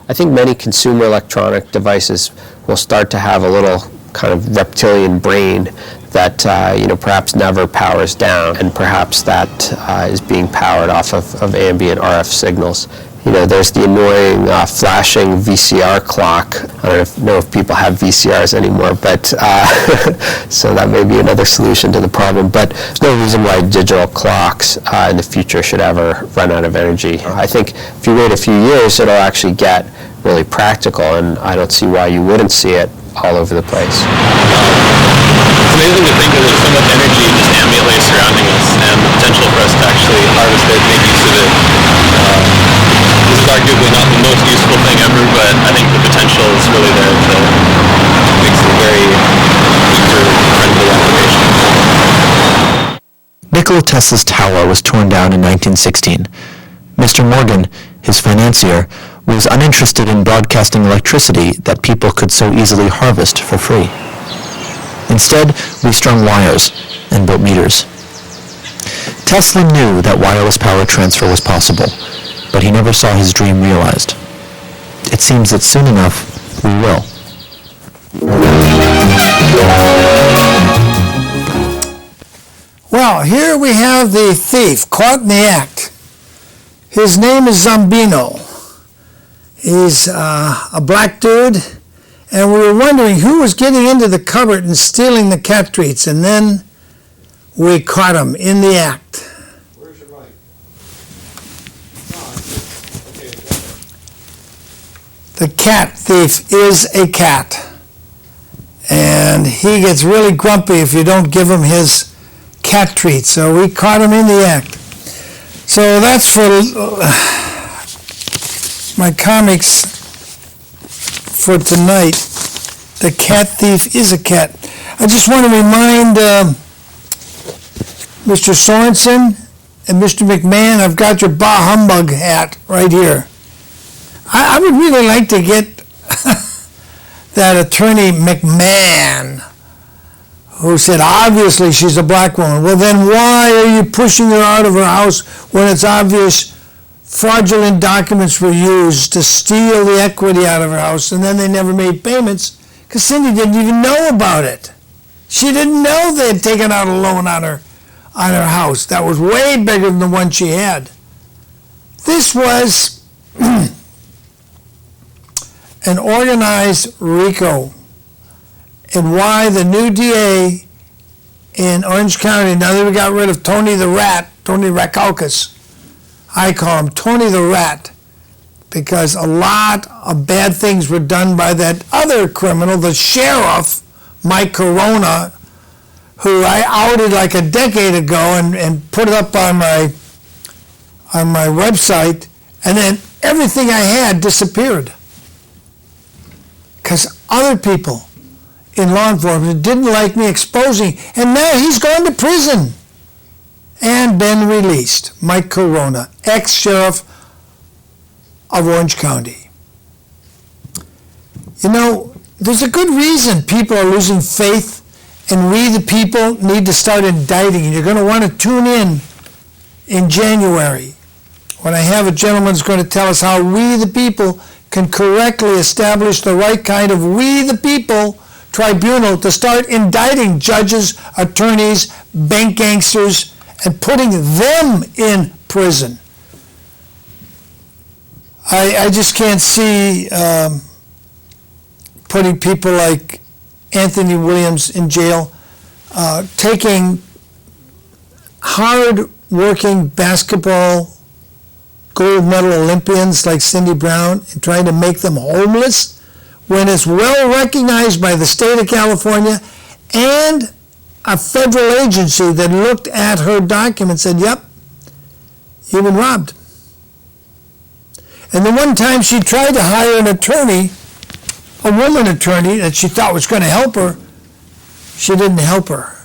I think many consumer electronic devices will start to have a little kind of reptilian brain that perhaps never powers down, and perhaps that is being powered off of ambient RF signals. There's the annoying flashing VCR clock. I don't know if people have VCRs anymore, but so that may be another solution to the problem. But there's no reason why digital clocks in the future should ever run out of energy. I think if you wait a few years, it'll actually get really practical, and I don't see why you wouldn't see it all over the place. It's amazing to think that there's so much energy just ambiently surrounding us, and the potential for us to actually harvest it, make use of it. This is arguably not the most useful thing ever, but I think the potential is really there to make some very user-friendly applications. Nikola Tesla's tower was torn down in 1916. Mr. Morgan, his financier, was uninterested in broadcasting electricity that people could so easily harvest for free. Instead, we strung wires and built meters. Tesla knew that wireless power transfer was possible, but he never saw his dream realized. It seems that soon enough, we will. Well, here we have the thief caught in the act. His name is Zambino. He's a black dude, and we were wondering who was getting into the cupboard and stealing the cat treats, and then we caught him in the act. Where's your mic? The cat thief is a cat, and he gets really grumpy if you don't give him his cat treats, so we caught him in the act. So that's for my comics for tonight. The cat thief is a cat. I just want to remind Mr. Sorensen and Mr. McMahon, I've got your Bah Humbug hat right here. I would really like to get that attorney McMahon, who said, obviously she's a black woman. Well, then why are you pushing her out of her house when it's obvious fraudulent documents were used to steal the equity out of her house, and then they never made payments because Cindy didn't even know about it. She didn't know they had taken out a loan on her house that was way bigger than the one she had. This was an organized RICO, and why the new DA in Orange County, now that we got rid of Tony the Rat, Tony Rakaukas, I call him Tony the Rat, because a lot of bad things were done by that other criminal, the sheriff, Mike Corona, who I outed like a decade ago and put it up on my on my website, and then everything I had disappeared. Because other people in law enforcement didn't like me exposing, and now he's gone to prison and been released. Mike Corona, ex-sheriff of Orange County. You know, there's a good reason people are losing faith, and we, the people, need to start indicting. And you're going to want to tune in January, when I have a gentleman who's going to tell us how we, the people, can correctly establish the right kind of we, the people, tribunal to start indicting judges, attorneys, bank gangsters, and putting them in prison. I just can't see putting people like Anthony Williams in jail, taking hard-working basketball gold medal Olympians like Cindy Brown and trying to make them homeless when it's well recognized by the state of California and a federal agency that looked at her documents and said, yep, you've been robbed. And the one time she tried to hire an attorney, a woman attorney that she thought was going to help her, she didn't help her.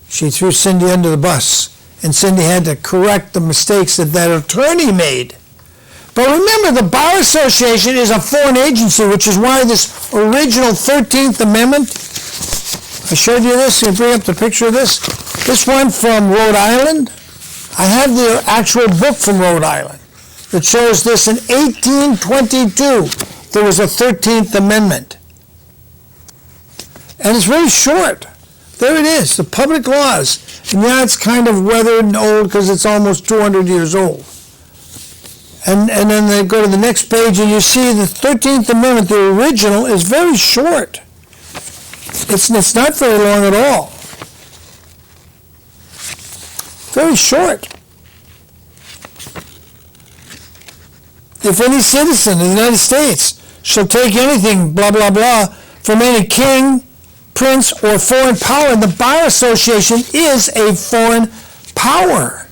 She threw Cindy under the bus, and Cindy had to correct the mistakes that attorney made. But remember, the Bar Association is a foreign agency, which is why this original 13th Amendment, I showed you this, you bring up the picture of this. This one from Rhode Island. I have the actual book from Rhode Island that shows this in 1822. There was a 13th Amendment. And it's very short. There it is, the public laws. And yeah, it's kind of weathered and old because it's almost 200 years old. And then they go to the next page and you see the 13th Amendment, the original, is very short. It's not very long at all. Very short. If any citizen of the United States shall take anything, blah, blah, blah, from any king, prince, or foreign power, and the Bar Association is a foreign power.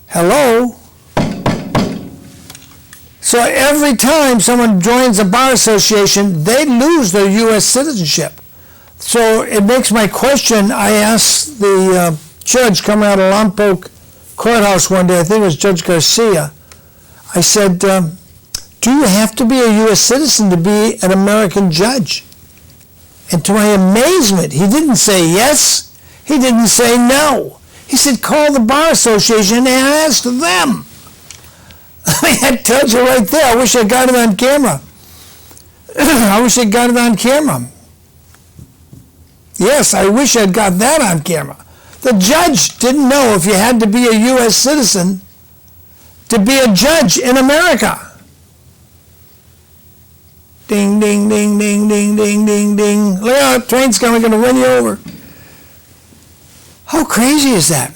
Hello? So every time someone joins a Bar Association, they lose their U.S. citizenship. So it makes my question, I asked the judge coming out of Lompoc Courthouse one day, I think it was Judge Garcia, I said, do you have to be a U.S. citizen to be an American judge? And to my amazement, he didn't say yes, he didn't say no. He said, call the Bar Association and ask them. That tells you right there. I wish I got it on camera. I wish I got it on camera. Yes, I wish I'd got that on camera. The judge didn't know if you had to be a U.S. citizen to be a judge in America. Ding, ding, ding, ding, ding, ding, ding, ding. Look out, train's coming, going to run you over. How crazy is that?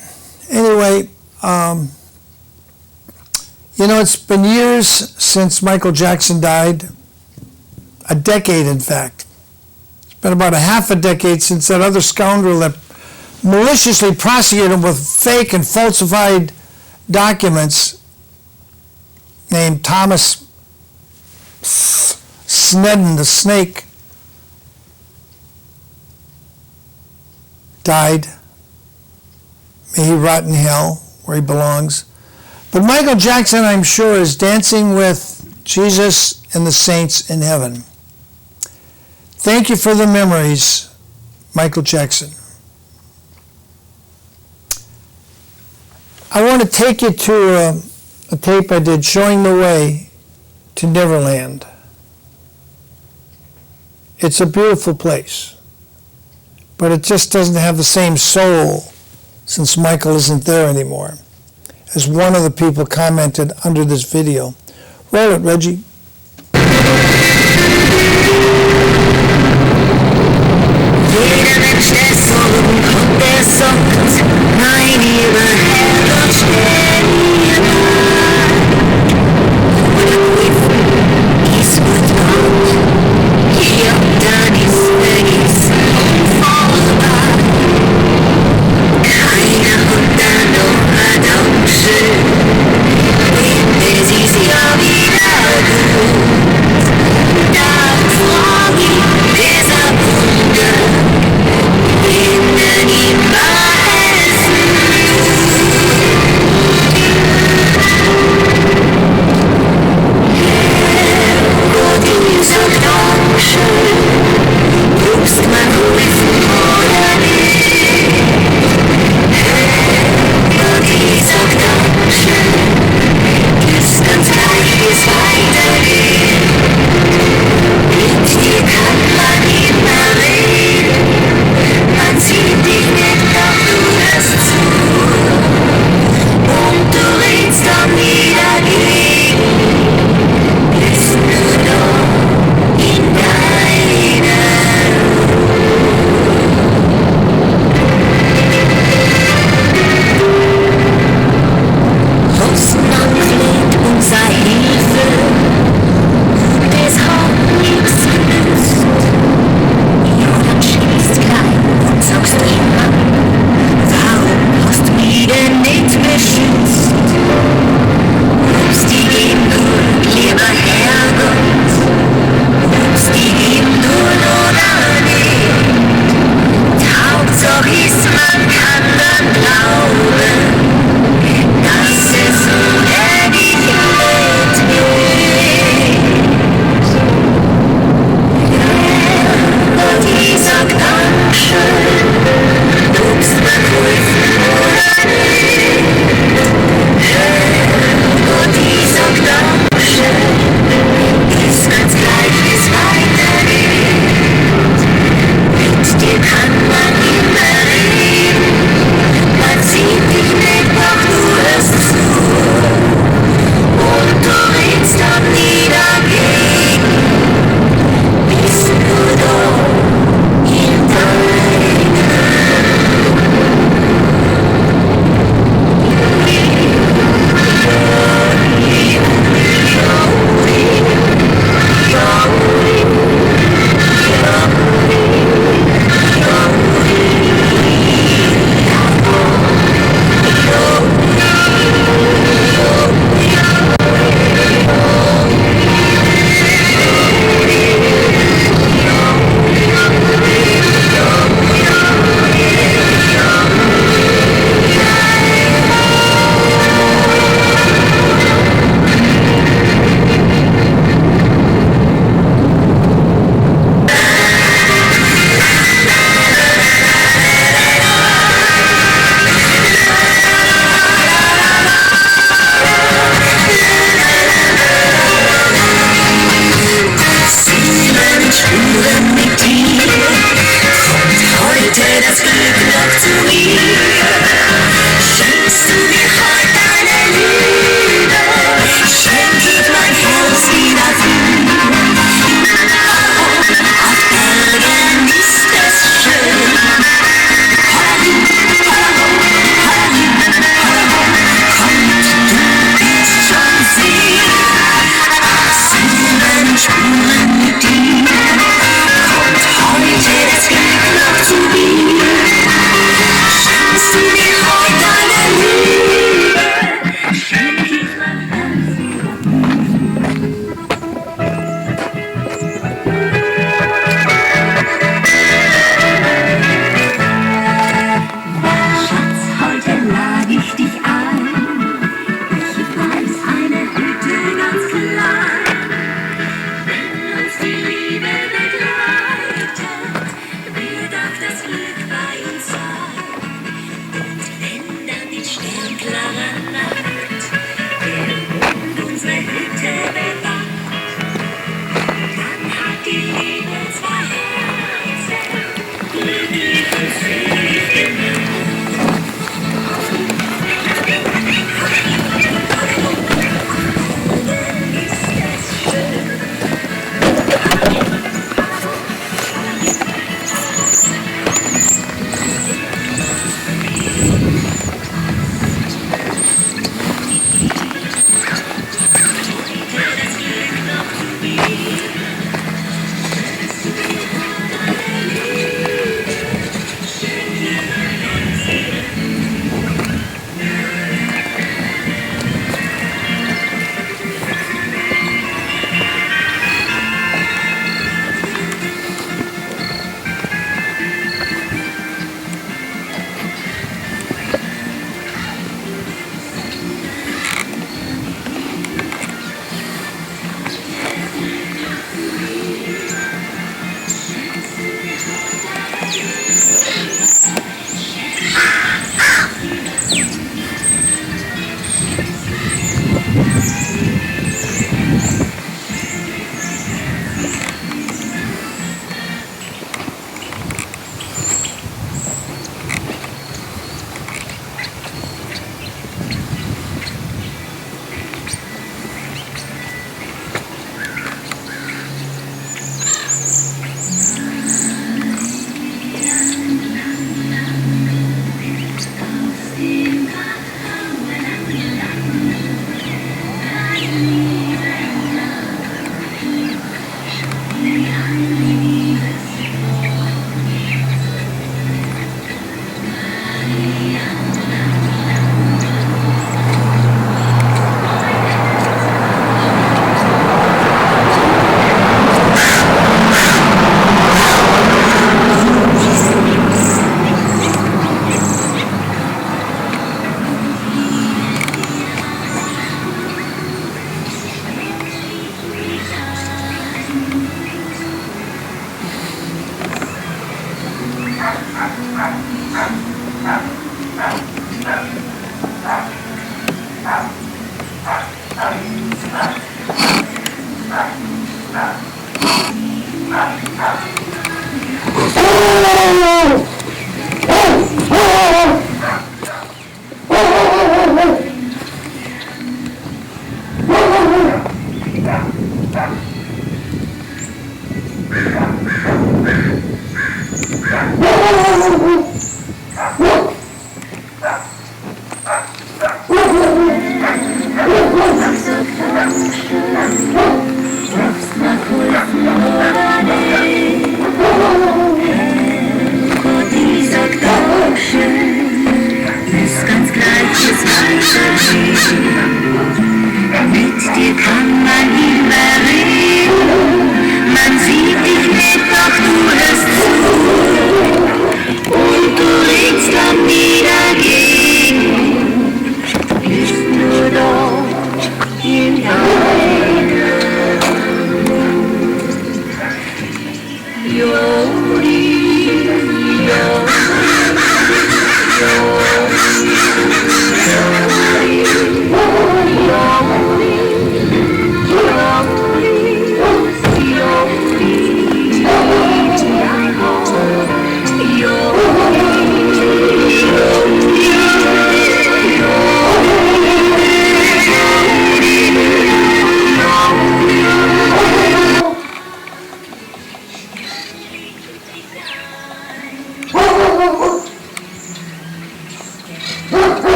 Anyway, you know, it's been years since Michael Jackson died. A decade, in fact. It's been about a half a decade since that other scoundrel that maliciously prosecuted him with fake and falsified documents named Thomas Snedden, the snake, died. May he rot in hell where he belongs. But Michael Jackson, I'm sure, is dancing with Jesus and the saints in heaven. Thank you for the memories, Michael Jackson. I want to take you to a tape I did showing the way to Neverland. It's a beautiful place, but it just doesn't have the same soul since Michael isn't there anymore, as one of the people commented under this video. Roll it, Reggie. Keine Hunde, noch Adamsche.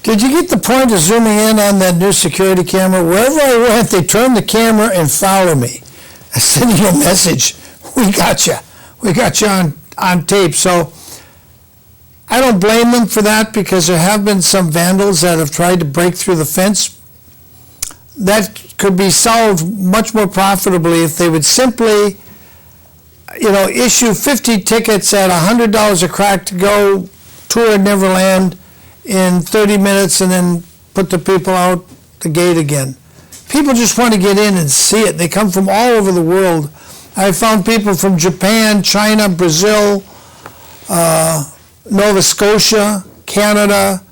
Did you get the point of zooming in on that new security camera? Wherever I went, they turned the camera and followed me. I sent you a message. We got you. We got you on tape. So I don't blame them for that, because there have been some vandals that have tried to break through the fence. That could be solved much more profitably if they would simply, issue 50 tickets at $100 a crack to go tour Neverland in 30 minutes and then put the people out the gate again. People just want to get in and see it. They come from all over the world. I found people from Japan, China, Brazil, Nova Scotia, Canada,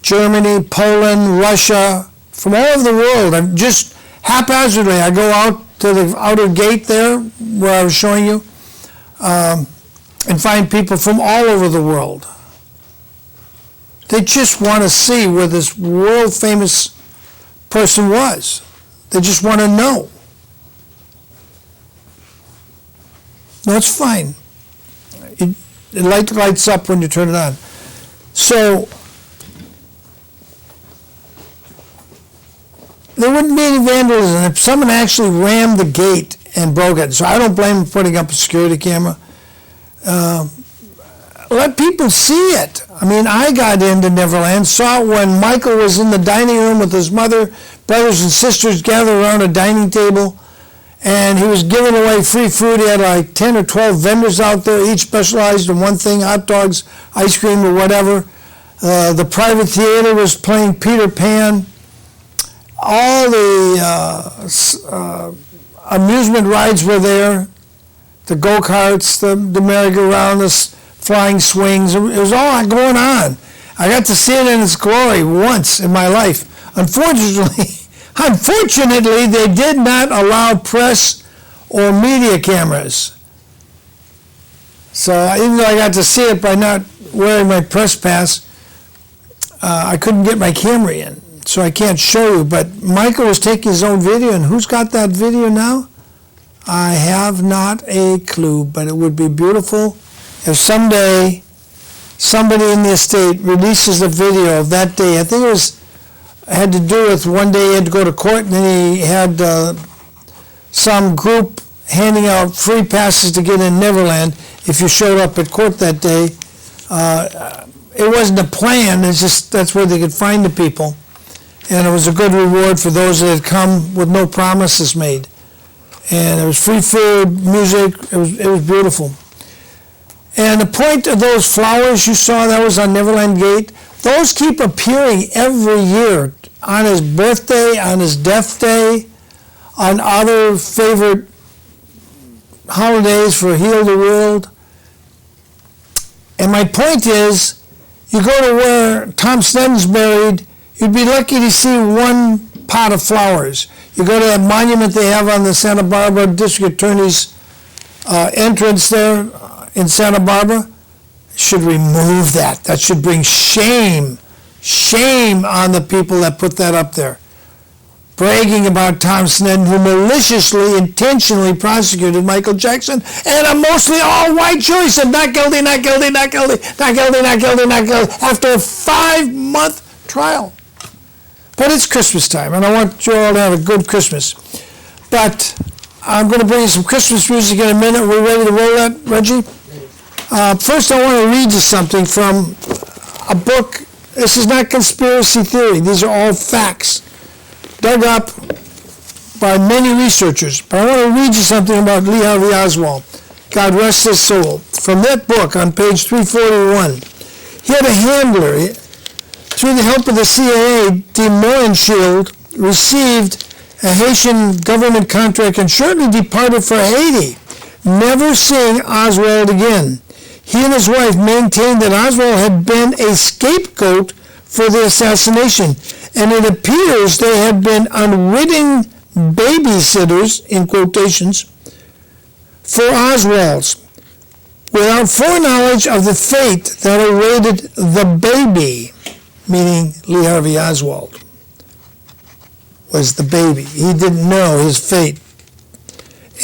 Germany, Poland, Russia, from all over the world. I'm just haphazardly, I go out to the outer gate there where I was showing you, and find people from all over the world. They just want to see where this world-famous person was. They just want to know. No, it's fine. It lights up when you turn it on. So there wouldn't be any vandalism if someone actually rammed the gate and broke it. So I don't blame them for putting up a security camera. Let people see it. I mean, I got into Neverland, saw it when Michael was in the dining room with his mother, brothers and sisters gathered around a dining table, and he was giving away free food. He had like 10 or 12 vendors out there, each specialized in one thing, hot dogs, ice cream, or whatever. The private theater was playing Peter Pan. All the amusement rides were there, the go-karts, the merry-go-round, the flying swings. It was all going on. I got to see it in its glory once in my life. Unfortunately, they did not allow press or media cameras. So even though I got to see it by not wearing my press pass, I couldn't get my camera in, so I can't show you, but Michael was taking his own video, and who's got that video now? I have not a clue, but it would be beautiful if someday somebody in the estate releases a video of that day. I think had to do with one day he had to go to court, and then he had some group handing out free passes to get in Neverland if you showed up at court that day. It wasn't a plan, it's just that's where they could find the people. And it was a good reward for those that had come with no promises made. And there was free food, music, it was beautiful. And the point of those flowers you saw, that was on Neverland Gate, those keep appearing every year on his birthday, on his death day, on other favorite holidays for Heal the World. And my point is, you go to where Tom Sneddon's buried, you'd be lucky to see one pot of flowers. You go to that monument they have on the Santa Barbara District Attorney's entrance there in Santa Barbara, should remove that. That should bring shame on the people that put that up there. Bragging about Tom Sneddon, who maliciously, intentionally prosecuted Michael Jackson, and a mostly all-white jury said, not guilty, not guilty, not guilty, not guilty, not guilty, not guilty, after a 5-month trial. But it's Christmas time, and I want you all to have a good Christmas. But I'm going to bring you some Christmas music in a minute. We're ready to roll that, Reggie? First, I want to read you something from a book. This is not conspiracy theory. These are all facts dug up by many researchers. But I want to read you something about Lee Harvey Oswald. God rest his soul. From that book on page 341. He had a handler. Through the help of the CIA, de Mohrenschildt received a Haitian government contract and shortly departed for Haiti, never seeing Oswald again. He and his wife maintained that Oswald had been a scapegoat for the assassination, and it appears they had been unwitting babysitters, in quotations, for Oswald's, without foreknowledge of the fate that awaited the baby, meaning Lee Harvey Oswald was the baby. He didn't know his fate.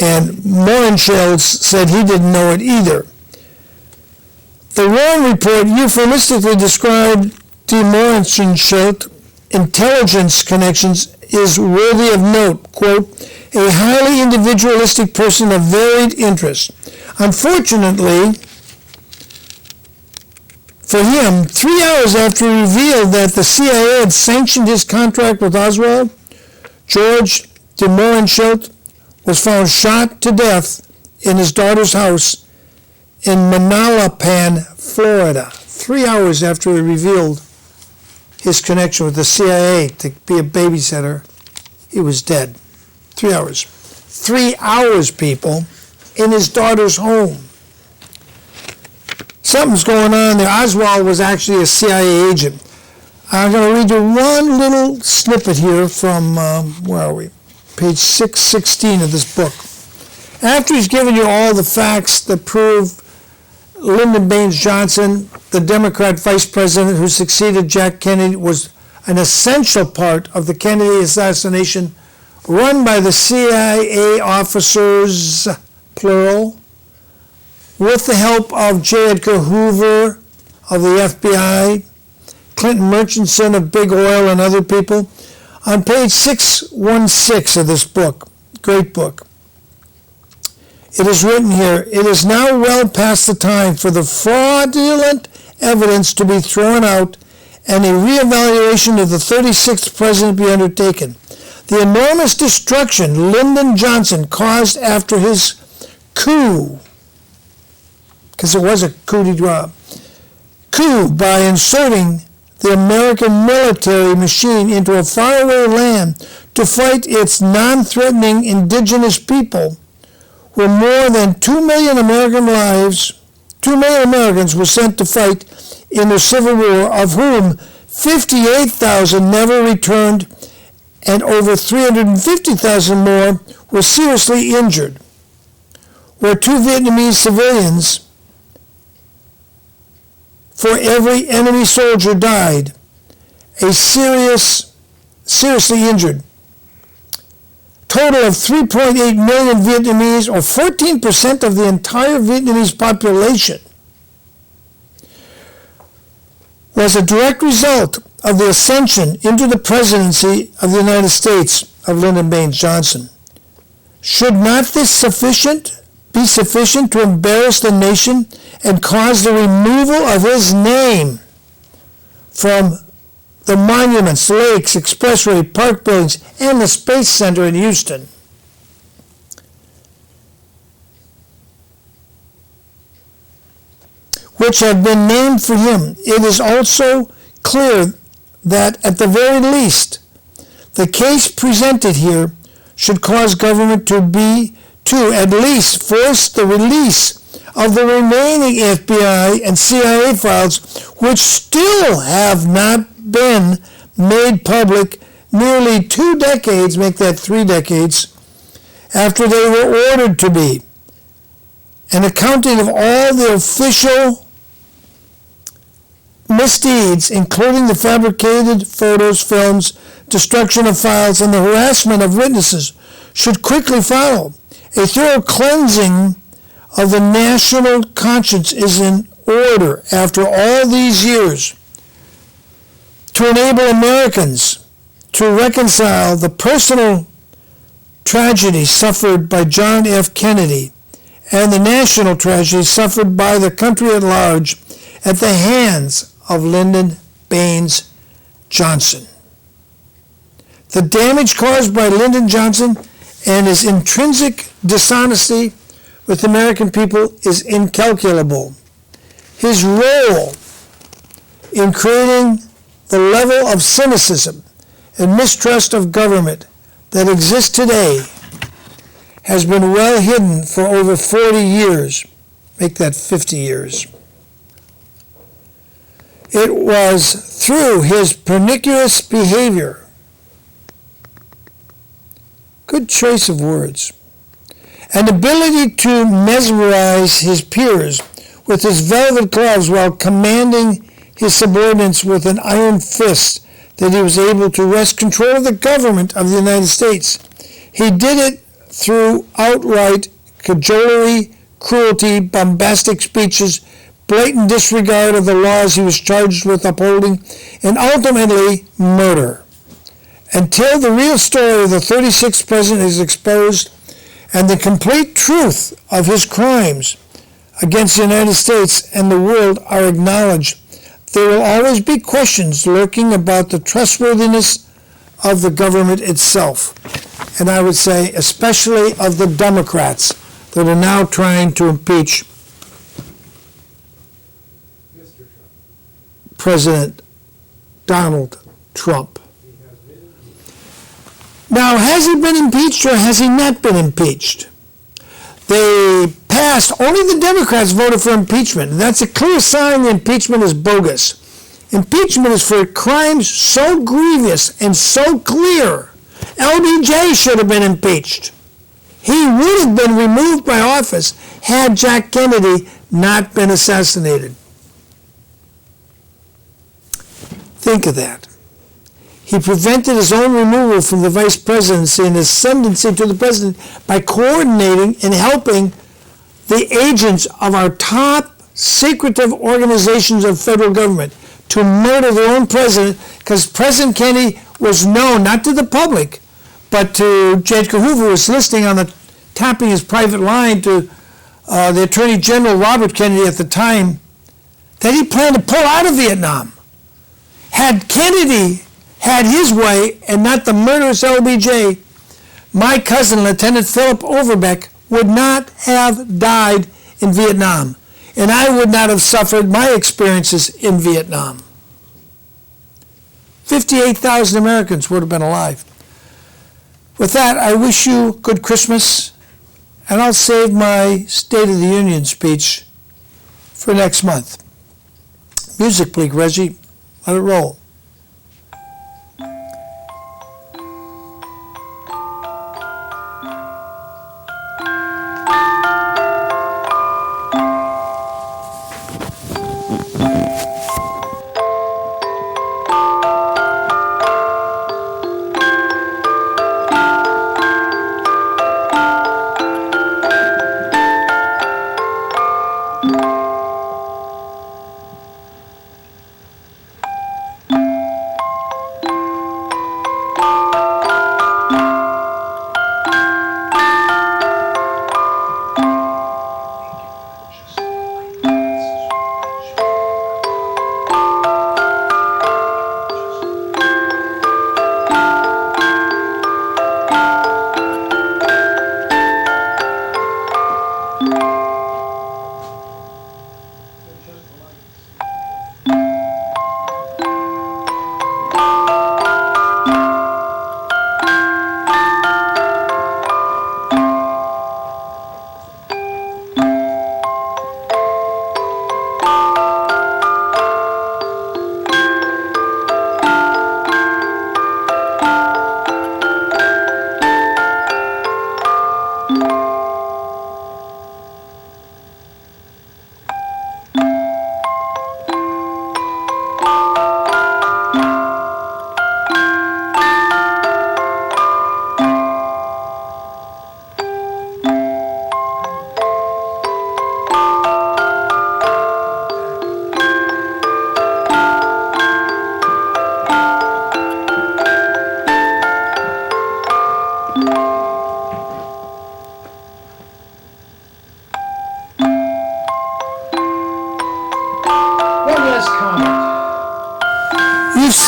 And Mohrenschildt said he didn't know it either. The Warren Report euphemistically described de Mohrenschildt intelligence connections is worthy of note, quote, a highly individualistic person of varied interests. Unfortunately, for him, 3 hours after he revealed that the CIA had sanctioned his contract with Oswald, George de Mohrenschildt was found shot to death in his daughter's house in Manalapan, Florida. 3 hours after he revealed his connection with the CIA to be a babysitter, he was dead. 3 hours. 3 hours, people, in his daughter's home. Something's going on there. Oswald was actually a CIA agent. I'm going to read you one little snippet here from, where are we? Page 616 of this book. After he's given you all the facts that prove Lyndon Baines Johnson, the Democrat vice president who succeeded Jack Kennedy, was an essential part of the Kennedy assassination run by the CIA officers, plural, with the help of J. Edgar Hoover of the FBI, Clinton Murchison of Big Oil, and other people. On page 616 of this book, great book, it is written here, it is now well past the time for the fraudulent evidence to be thrown out and a reevaluation of the 36th president be undertaken. The enormous destruction Lyndon Johnson caused after his coup, because it was a coup by inserting the American military machine into a faraway land to fight its non-threatening indigenous people, where more than 2 million Americans were sent to fight in the Civil War, of whom 58,000 never returned and over 350,000 more were seriously injured, where 2 Vietnamese civilians for every enemy soldier died, seriously injured. Total of 3.8 million Vietnamese, or 14% of the entire Vietnamese population, was a direct result of the ascension into the presidency of the United States of Lyndon Baines Johnson. Should not this be sufficient to embarrass the nation and cause the removal of his name from the monuments, lakes, expressway, park buildings, and the Space Center in Houston? Which have been named for him. It is also clear that, at the very least, the case presented here should cause government to at least force the release of the remaining FBI and CIA files, which still have not been made public nearly 2 decades, make that 3 decades, after they were ordered to be. An accounting of all the official misdeeds, including the fabricated photos, films, destruction of files, and the harassment of witnesses, should quickly follow. A thorough cleansing of the national conscience is in order after all these years to enable Americans to reconcile the personal tragedy suffered by John F. Kennedy and the national tragedy suffered by the country at large at the hands of Lyndon Baines Johnson. The damage caused by Lyndon Johnson and his intrinsic dishonesty with the American people is incalculable. His role in creating the level of cynicism and mistrust of government that exists today has been well hidden for over 40 years. Make that 50 years. It was through his pernicious behavior, good choice of words, and ability to mesmerize his peers with his velvet gloves while commanding his subordinates with an iron fist that he was able to wrest control of the government of the United States. He did it through outright cajolery, cruelty, bombastic speeches, blatant disregard of the laws he was charged with upholding, and ultimately murder. Until the real story of the 36th president is exposed and the complete truth of his crimes against the United States and the world are acknowledged, there will always be questions lurking about the trustworthiness of the government itself. And I would say especially of the Democrats that are now trying to impeach President Donald Trump. Now, has he been impeached or has he not been impeached? They passed, only the Democrats voted for impeachment. And that's a clear sign the impeachment is bogus. Impeachment is for crimes so grievous and so clear. LBJ should have been impeached. He would have been removed by office had Jack Kennedy not been assassinated. Think of that. He prevented his own removal from the vice presidency and ascendancy to the president by coordinating and helping the agents of our top secretive organizations of federal government to murder their own president, because President Kennedy was known, not to the public, but to J. Edgar Hoover, who was listening on the tapping his private line to the Attorney General Robert Kennedy at the time, that he planned to pull out of Vietnam. Had Kennedy had his way and not the murderous LBJ, my cousin, Lieutenant Philip Overbeck, would not have died in Vietnam, and I would not have suffered my experiences in Vietnam. 58,000 Americans would have been alive. With that, I wish you good Christmas, and I'll save my State of the Union speech for next month. Music, please, Reggie. Let it roll.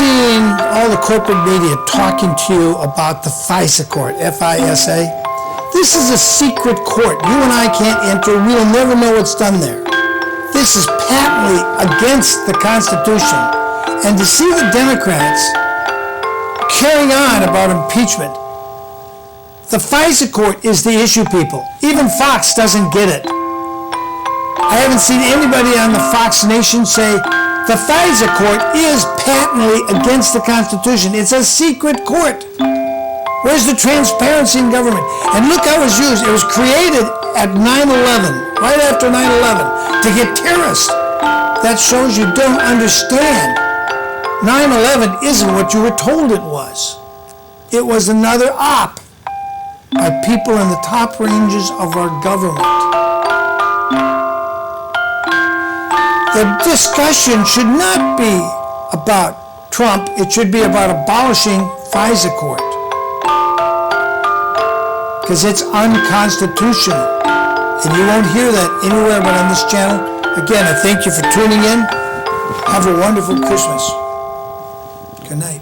seeing all the corporate media talking to you about the FISA court, F-I-S-A. This is a secret court. You and I can't enter. We'll never know what's done there. This is patently against the Constitution. And to see the Democrats carrying on about impeachment, the FISA court is the issue, people. Even Fox doesn't get it. I haven't seen anybody on the Fox Nation say the FISA court is patently against the Constitution. It's a secret court. Where's the transparency in government? And look how it was used. It was created at 9/11, right after 9/11, to get terrorists. That shows you don't understand. 9/11 isn't what you were told it was. It was another op by people in the top ranges of our government. The discussion should not be about Trump. It should be about abolishing FISA court, because it's unconstitutional. And you won't hear that anywhere but on this channel. Again, I thank you for tuning in. Have a wonderful Christmas. Good night.